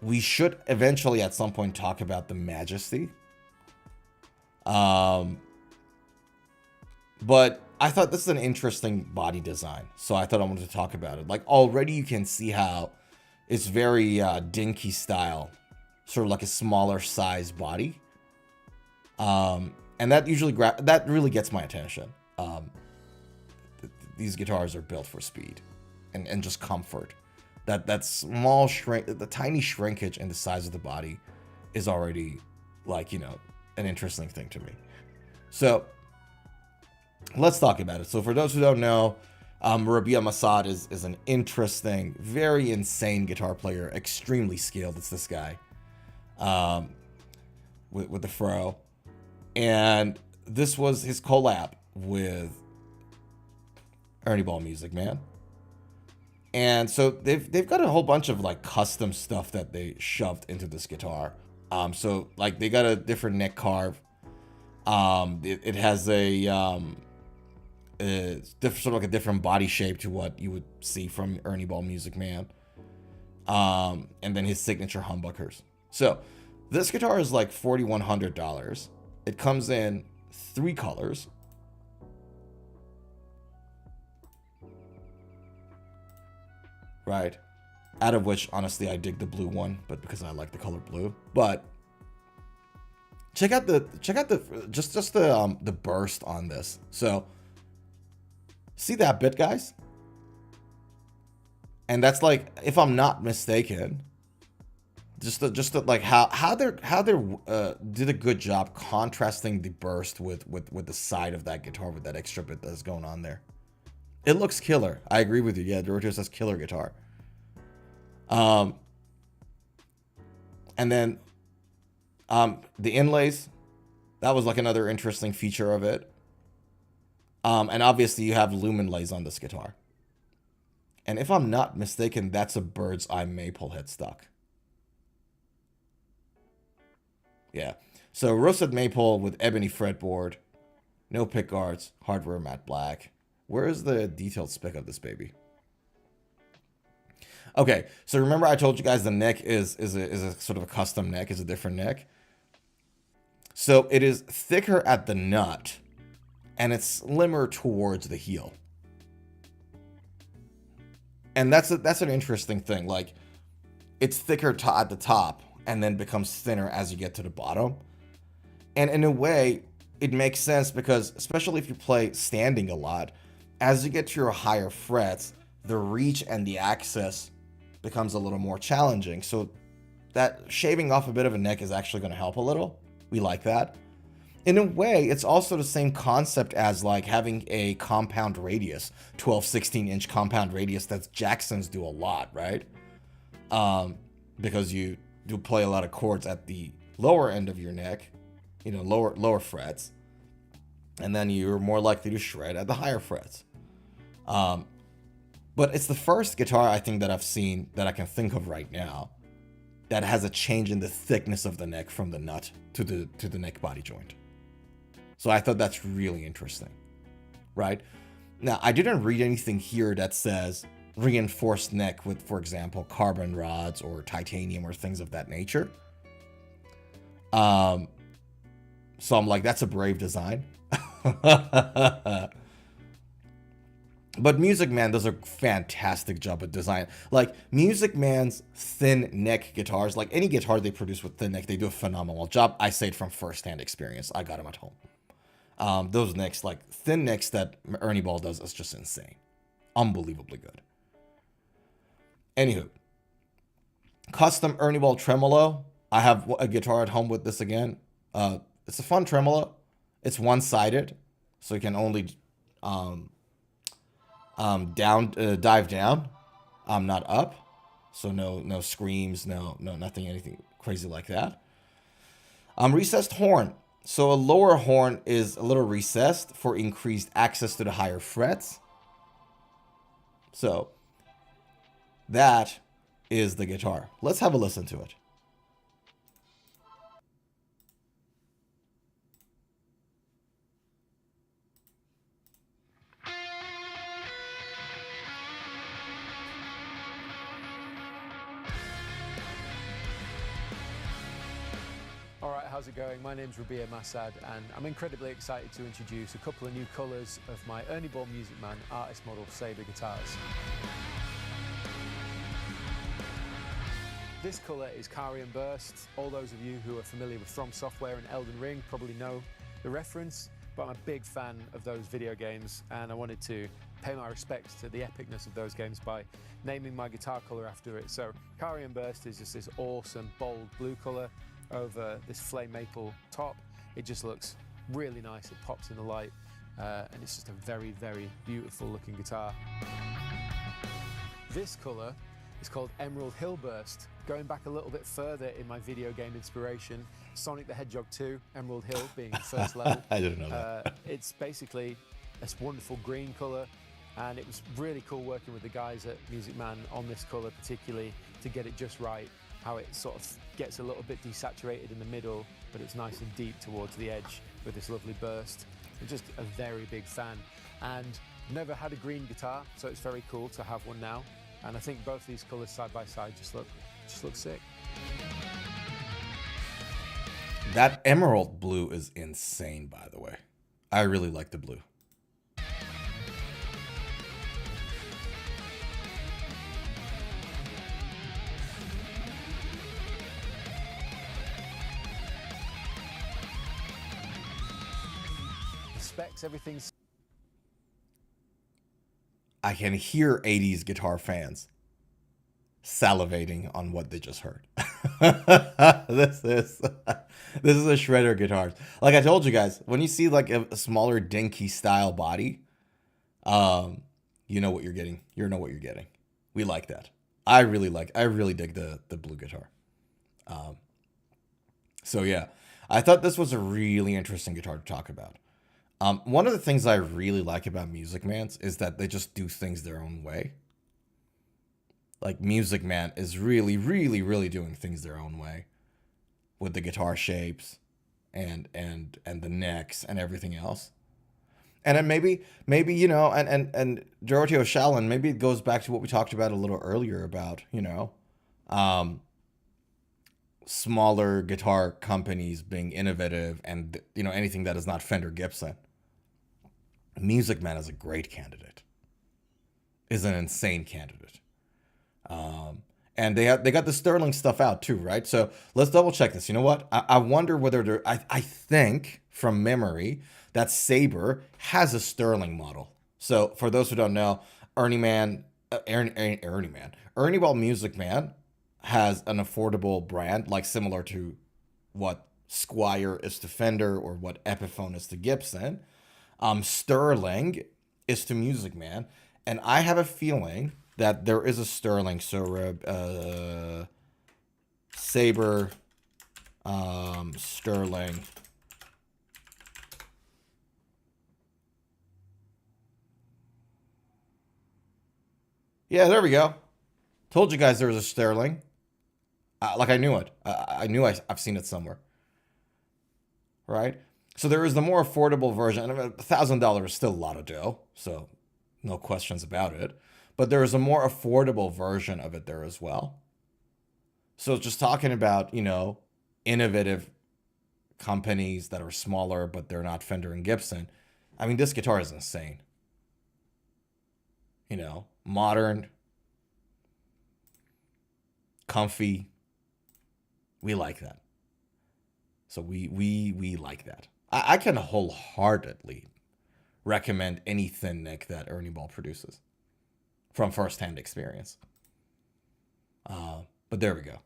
We should eventually at some point talk about the Majesty. But I thought this is an interesting body design, so I thought I wanted to talk about it. Like already you can see how it's very dinky style, sort of like a smaller size body. And that usually that really gets my attention. These guitars are built for speed and just comfort. That small the tiny shrinkage in the size of the body is already like, an interesting thing to me. So let's talk about it. So for those who don't know, Rabea Massad is an interesting, very insane guitar player, extremely skilled. It's this guy with the fro. And this was his collab with Ernie Ball Music Man. And so they've got a whole bunch of like custom stuff that they shoved into this guitar. So like they got a different neck carve. It has a sort of like a different body shape to what you would see from Ernie Ball Music Man. And then his signature humbuckers. So this guitar is like $4,100. It comes in 3 colors. Right, out of which honestly I dig the blue one, but because I like the color blue. But check out the just the burst on this. So see that bit, guys? And that's like, if I'm not mistaken, just like how they did a good job contrasting the burst with the side of that guitar with that extra bit that's going on there. It looks killer. I agree with you. Yeah, Doritos says killer guitar. And then the inlays, that was like another interesting feature of it. And obviously you have lumen lays on this guitar. And if I'm not mistaken, that's a bird's eye maple headstock. Yeah. So roasted maple with ebony fretboard, no pickguards, hardware matte black. Where is the detailed spec of this baby? Okay, so remember I told you guys the neck is a sort of a custom neck, is a different neck. So it is thicker at the nut, and it's slimmer towards the heel. And that's an interesting thing. Like, it's thicker at the top, and then becomes thinner as you get to the bottom. And in a way, it makes sense because, especially if you play standing a lot, as you get to your higher frets, the reach and the access becomes a little more challenging. So that shaving off a bit of a neck is actually going to help a little. We like that. In a way, it's also the same concept as like having a compound radius, 12, 16-inch compound radius that Jacksons do a lot, right? Because you do play a lot of chords at the lower end of your neck, you know, lower frets. And then you're more likely to shred at the higher frets. But it's the first guitar I think that I've seen that I can think of right now that has a change in the thickness of the neck from the nut to the neck body joint. So I thought that's really interesting, right? Now, I didn't read anything here that says reinforced neck with, for example, carbon rods or titanium or things of that nature. So I'm like, that's a brave design. But Music Man does a fantastic job with design. Like, Music Man's thin neck guitars, like any guitar they produce with thin neck, they do a phenomenal job. I say it from first-hand experience. I got them at home. Those necks, like thin necks that Ernie Ball does, is just insane. Unbelievably good. Anywho, custom Ernie Ball tremolo. I have a guitar at home with this again. It's a fun tremolo. It's one-sided, so you can only dive down, not up. So no screams, no nothing, anything crazy like that. Recessed horn. So a lower horn is a little recessed for increased access to the higher frets. So that is the guitar. Let's have a listen to it. Alright, how's it going? My name's Rabea Massad and I'm incredibly excited to introduce a couple of new colours of my Ernie Ball Music Man artist model Sabre guitars. This colour is Carrion Burst. All those of you who are familiar with From Software and Elden Ring probably know the reference, but I'm a big fan of those video games and I wanted to pay my respects to the epicness of those games by naming my guitar colour after it. So Carrion Burst is just this awesome bold blue colour over this flame maple top. It just looks really nice. It pops in the light. and it's just a very, very beautiful looking guitar. This colour is called Emerald Hill Burst. Going back a little bit further in my video game inspiration, Sonic the Hedgehog 2, Emerald Hill being the first level. I didn't know that. It's basically this wonderful green colour, and it was really cool working with the guys at Music Man on this colour particularly to get it just right, how it sort of gets a little bit desaturated in the middle, but it's nice and deep towards the edge with this lovely burst. I'm just a very big fan, and never had a green guitar, so it's very cool to have one now. And I think both these colours side by side just look sick. That emerald blue is insane, by the way. I really like the blue. The specs, everything's... I can hear 80s guitar fans salivating on what they just heard. This is a shredder guitar. Like I told you guys, when you see like a smaller dinky style body, you know what you're getting. You know what you're getting. We like that. I really dig the blue guitar. So yeah, I thought this was a really interesting guitar to talk about. One of the things I really like about Music Man's is that they just do things their own way. Like Music Man is really doing things their own way with the guitar shapes and the necks and everything else. And then maybe you know, and Dorothy O'Shallon, maybe it goes back to what we talked about a little earlier about, you know, smaller guitar companies being innovative and, you know, anything that is not Fender Gibson. Music Man is a great candidate. Is an insane candidate. And they got the Sterling stuff out too, right? So let's double check this. You know what? I wonder whether I think from memory that Sabre has a Sterling model. So for those who don't know, Ernie Ball Music Man has an affordable brand, like similar to what Squier is to Fender or what Epiphone is to Gibson. Sterling is to Music Man, and I have a feeling that there is a Sterling. So Sabre, Sterling. Yeah, there we go. Told you guys there was a Sterling. Like I knew it. I knew I've seen it somewhere. Right? So there is the more affordable version. $1,000 is still a lot of dough, so no questions about it. But there is a more affordable version of it there as well. So just talking about, you know, innovative companies that are smaller, but they're not Fender and Gibson. I mean, this guitar is insane. You know, modern, comfy. We like that. So we like that. I can wholeheartedly recommend any thin neck that Ernie Ball produces from firsthand experience. But there we go.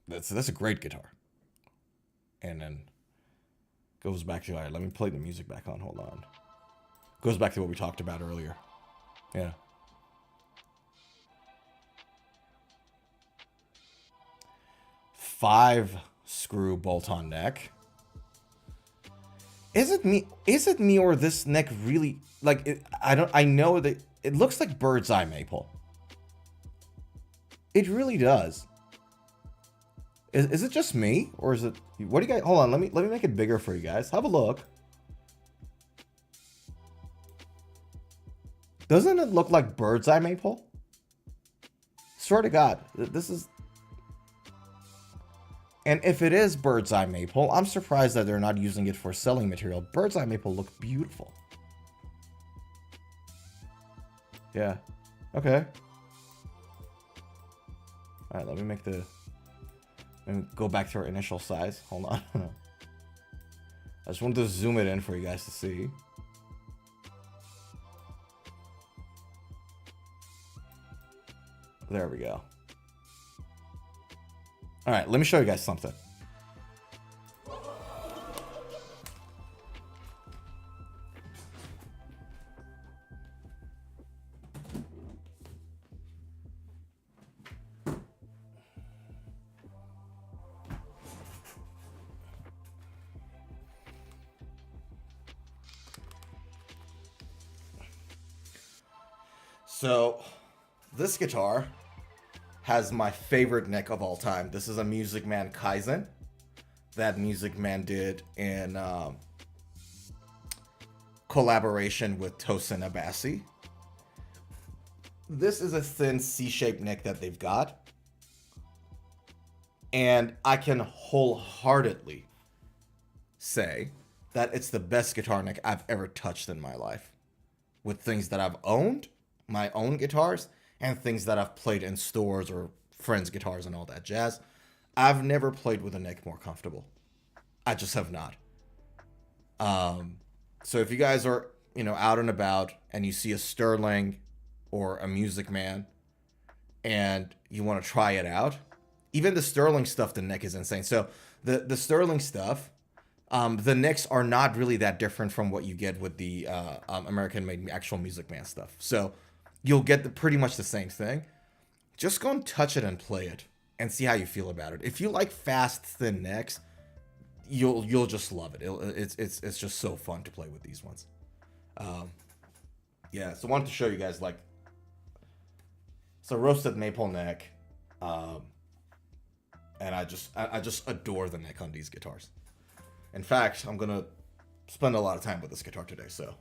That's a great guitar. And then goes back to, all right, let me play the music back on. Hold on. Goes back to what we talked about earlier. Yeah. Five screw bolt-on neck. Is it me or this neck really, like, I know that it looks like bird's eye maple. It really does. Is it just me, or is it, what do you guys, hold on, let me make it bigger for you guys. Have a look. Doesn't it look like bird's eye maple? Swear to God, this is. And if it is bird's eye maple, I'm surprised that they're not using it for selling material. Bird's eye maple look beautiful. Yeah. Okay. All right, let me go back to our initial size. Hold on. I just wanted to zoom it in for you guys to see. There we go. All right, let me show you guys something. So, this guitar has my favorite neck of all time. This is a Music Man Kaizen that Music Man did in collaboration with Tosin Abasi. This is a thin C-shaped neck that they've got. And I can wholeheartedly say that it's the best guitar neck I've ever touched in my life. With things that I've owned, my own guitars, and things that I've played in stores or friends' guitars and all that jazz. I've never played with a neck more comfortable. I just have not. So if you guys are, out and about and you see a Sterling or a Music Man and you want to try it out, even the Sterling stuff, the neck is insane. So the Sterling stuff, the necks are not really that different from what you get with the American-made actual Music Man stuff. So you'll get pretty much the same thing. Just go and touch it and play it and see how you feel about it. If you like fast, thin necks, you'll just love it. It's just so fun to play with these ones. Yeah, so I wanted to show you guys it's a roasted maple neck, and I just adore the neck on these guitars. In fact, I'm gonna spend a lot of time with this guitar today, so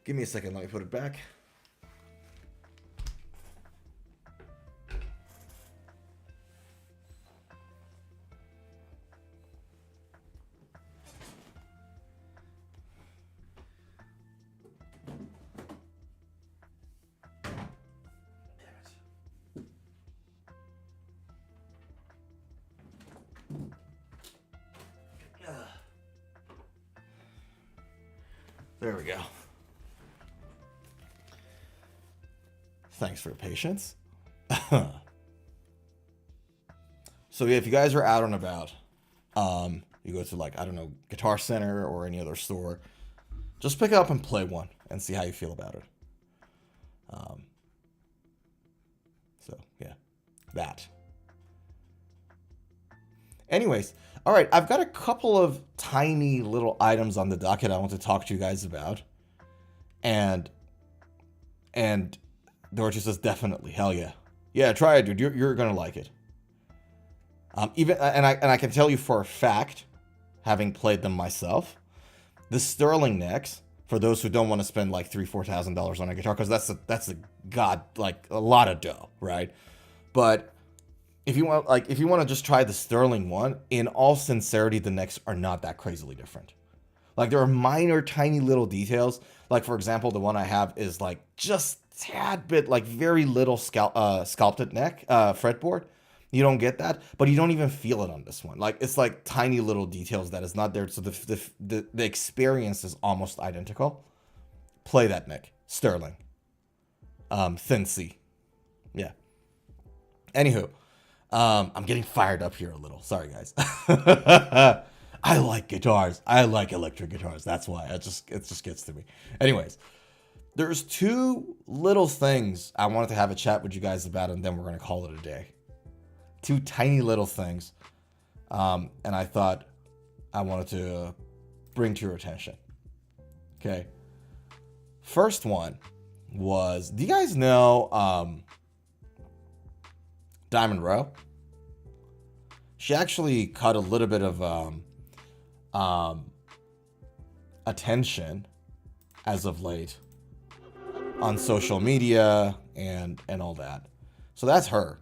give me a second, let me put it back. There we go. Thanks for your patience. So yeah, if you guys are out and about, you go to Guitar Center or any other store, just pick it up and play one and see how you feel about it. So yeah, that. Anyways, all right, I've got a couple of tiny little items on the docket I want to talk to you guys about. And Dorothy says, definitely, hell yeah. Yeah, try it, dude. You're going to like it. I can tell you for a fact, having played them myself, the Sterling necks, for those who don't want to spend like $3,000-$4,000 on a guitar, because that's a lot of dough, right? But if you want to just try the Sterling one, in all sincerity, the necks are not that crazily different. Like, there are minor, tiny little details. Like, for example, the one I have is like just tad bit, like very little sculpted neck, fretboard. You don't get that, but you don't even feel it on this one. Like, it's like tiny little details that is not there. So the experience is almost identical. Play that neck, Sterling. Thin C. Yeah. Anywho. I'm getting fired up here a little. Sorry, guys. I like guitars. I like electric guitars. That's why. It just gets to me. Anyways, there's two little things I wanted to have a chat with you guys about, and then we're going to call it a day. Two tiny little things. And I thought I wanted to bring to your attention. Okay. First one was, do you guys know Diamond Rowe? She actually caught a little bit of attention as of late on social media and all that. So that's her.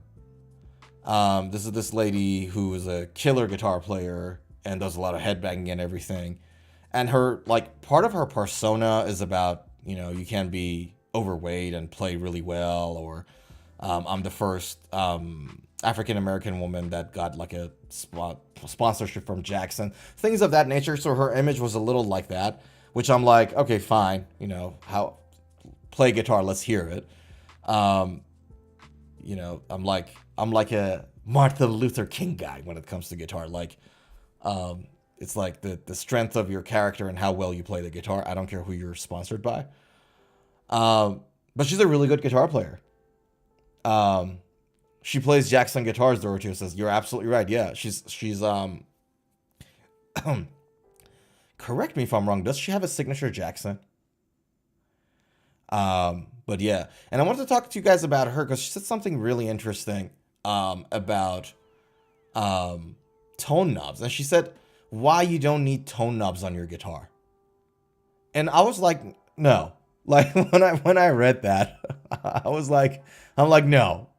This is this lady who is a killer guitar player and does a lot of headbanging and everything. And her, like, part of her persona is about, you can be overweight and play really well, or I'm the first African-American woman that got like a sponsorship from Jackson, things of that nature. So her image was a little like that, which I'm like, okay, fine. How play guitar, let's hear it. I'm like a Martin Luther King guy when it comes to guitar. Like, it's like the strength of your character and how well you play the guitar. I don't care who you're sponsored by. But she's a really good guitar player. She plays Jackson guitars. Dorothy says, you're absolutely right. Yeah, she's correct me if I'm wrong. Does she have a signature Jackson? But yeah, and I wanted to talk to you guys about her because she said something really interesting about tone knobs. And she said, why you don't need tone knobs on your guitar. And I was like, no. Like when I read that, I'm like, no.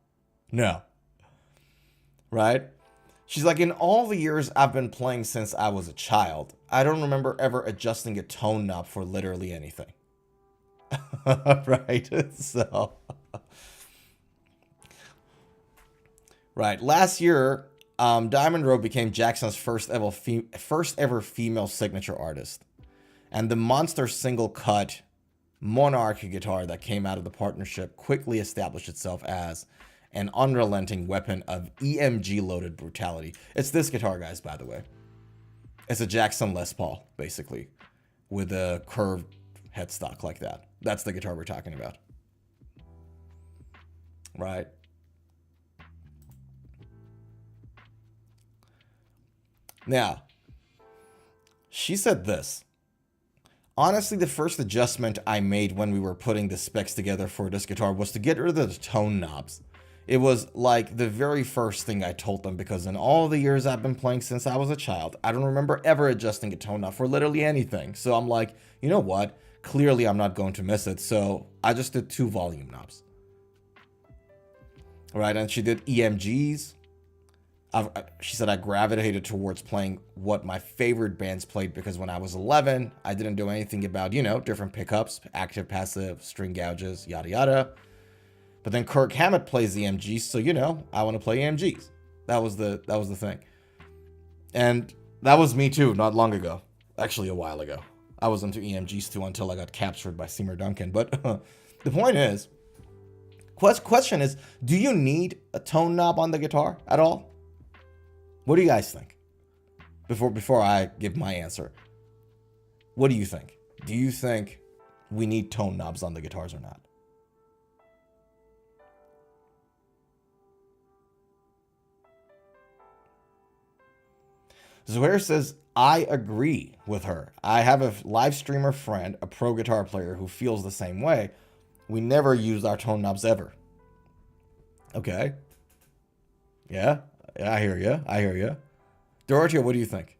Right? She's like, in all the years I've been playing since I was a child, I don't remember ever adjusting a tone knob for literally anything. Right? So, right. Last year, Diamond Rowe became Jackson's first ever female signature artist. And the monster single cut Monarch guitar that came out of the partnership quickly established itself as an unrelenting weapon of EMG-loaded brutality. It's this guitar, guys, by the way. It's a Jackson Les Paul, basically, with a curved headstock like that. That's the guitar we're talking about. Right? Now, she said this. Honestly, the first adjustment I made when we were putting the specs together for this guitar was to get rid of the tone knobs. It was like the very first thing I told them, because in all the years I've been playing since I was a child, I don't remember ever adjusting a tone knob for literally anything. So I'm like, you know what? Clearly I'm not going to miss it. So I just did 2 volume knobs. Right, and she did EMGs. She said I gravitated towards playing what my favorite bands played because when I was 11, I didn't do anything about, different pickups, active, passive, string gouges, yada yada. But then Kirk Hammett plays EMGs, so I want to play EMGs. That was the thing. And that was me too, not long ago. Actually, a while ago. I was into EMGs too until I got captured by Seymour Duncan. But the point is, question is, do you need a tone knob on the guitar at all? What do you guys think? Before I give my answer, what do you think? Do you think we need tone knobs on the guitars or not? Zuhair says, I agree with her. I have a live streamer friend, a pro guitar player, who feels the same way. We never used our tone knobs ever. Okay. Yeah, I hear you. Dorothea, what do you think?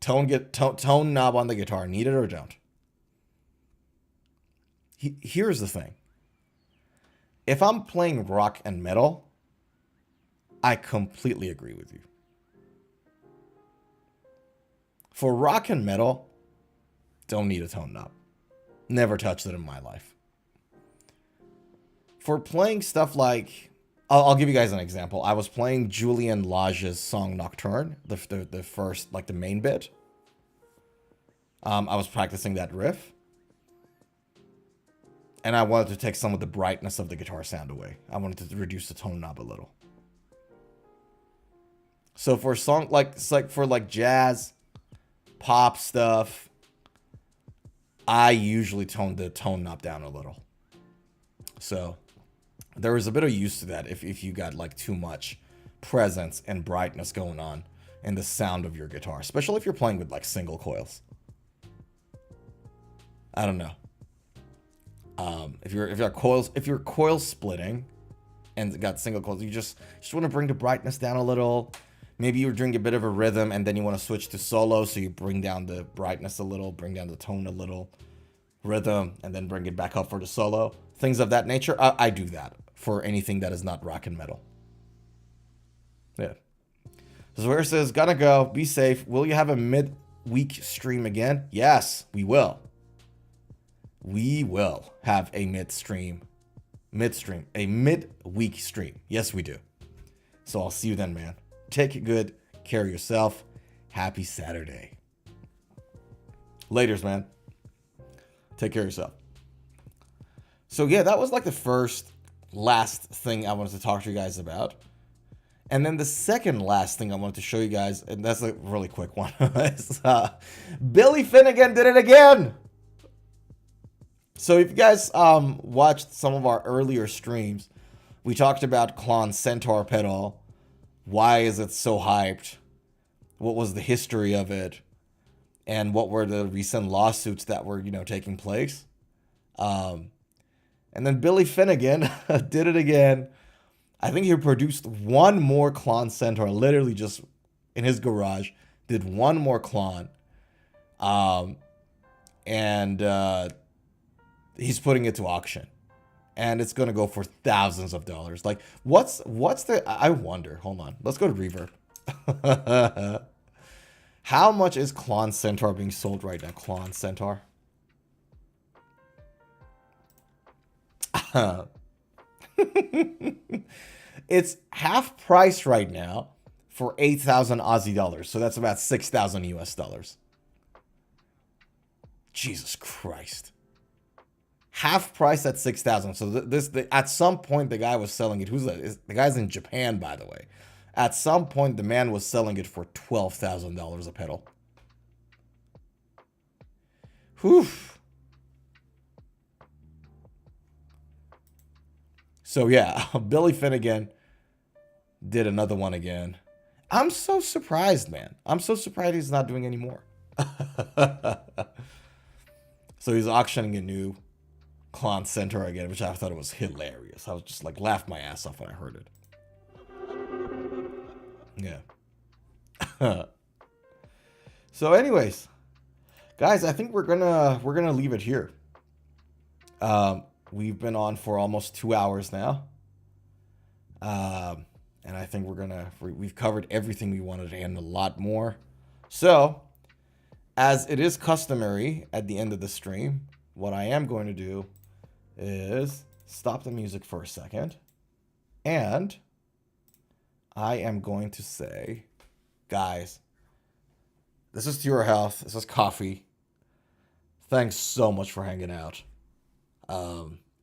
Tone knob on the guitar, need it or don't? Here's the thing. If I'm playing rock and metal, I completely agree with you. For rock and metal, don't need a tone knob. Never touched it in my life. For playing stuff like, I'll give you guys an example. I was playing Julian Lage's song Nocturne, the first, like the main bit. I was practicing that riff. And I wanted to take some of the brightness of the guitar sound away. I wanted to reduce the tone knob a little. So for a song for jazz, pop stuff, I usually tone the tone knob down a little. So there is a bit of use to that if you got like too much presence and brightness going on in the sound of your guitar, especially if you're playing with like single coils. I don't know. If you're coil splitting and got single coils, you just want to bring the brightness down a little. Maybe you're doing a bit of a rhythm and then you want to switch to solo, so you bring down the brightness a little, bring down the tone a little, rhythm, and then bring it back up for the solo. Things of that nature. I do that for anything that is not rock and metal. Yeah. Zohar says, gotta go. Be safe. Will you have a mid-week stream again? Yes, we will. We will have a a mid-week stream. Yes, we do. So I'll see you then, man. Take good care of yourself. Happy Saturday. Laters, man. Take care of yourself. So yeah, that was like the last thing I wanted to talk to you guys about. And then the second last thing I wanted to show you guys, and that's a really quick one, is Billy Finnegan did it again. So if you guys watched some of our earlier streams, we talked about Klon's Centaur pedal. Why is it so hyped? What was the history of it? And what were the recent lawsuits that were, taking place? And then Billy Finnegan did it again. I think he produced one more Klon Centaur, literally just in his garage, did one more Klon. And he's putting it to auction. And it's going to go for thousands of dollars. Like, what's the... I wonder. Hold on. Let's go to Reverb. How much is Klon Centaur being sold right now? Klon Centaur. It's half price right now for 8,000 Aussie dollars. So that's about 6,000 US dollars. Jesus Christ. Half price at 6,000. So at some point the guy was selling it. Who's that? The guy's in Japan, by the way. At some point the man was selling it for $12,000 a pedal. Whew. So yeah, Billy Finnegan did another one again. I'm so surprised, man. I'm so surprised he's not doing any more. So he's auctioning a new Klon Centaur again, which I thought it was hilarious. I was just like, laughed my ass off when I heard it. Yeah. So anyways, guys, I think we're gonna leave it here. We've been on for almost 2 hours now. And I think we've covered everything we wanted and a lot more. So, as it is customary at the end of the stream, what I am going to do is stop the music for a second. And I am going to say, guys, this is to your health. This is coffee. Thanks so much for hanging out.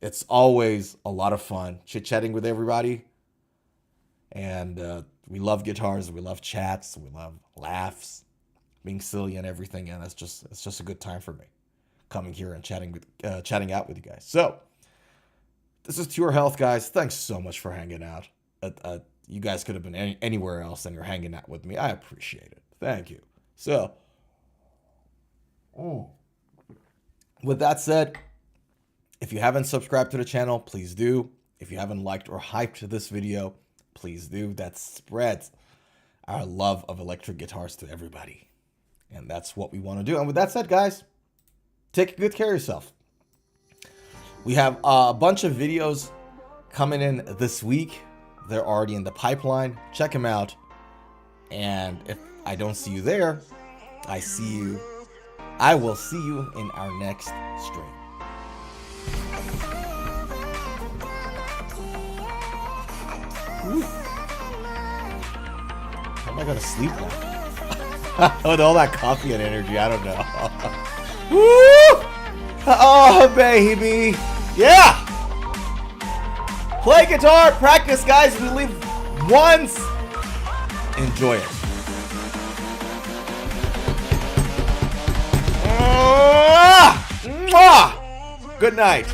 It's always a lot of fun chit-chatting with everybody. And we love guitars, we love chats, we love laughs, being silly and everything, and it's just a good time for me coming here and chatting out with you guys. So this is To Your Health, guys. Thanks so much for hanging out. You guys could have been anywhere else and you're hanging out with me. I appreciate it. Thank you. So with that said, if you haven't subscribed to the channel, please do. If you haven't liked or hyped this video, please do. That spreads our love of electric guitars to everybody. And that's what we want to do. And with that said, guys, take good care of yourself. We have a bunch of videos coming in this week. They're already in the pipeline. Check them out. And if I don't see you there, I will see you in our next stream. Whew. How am I gonna sleep now? With all that coffee and energy, I don't know. Woo! Oh, baby! Yeah! Play guitar, practice, guys. We live once. Enjoy it. Good night.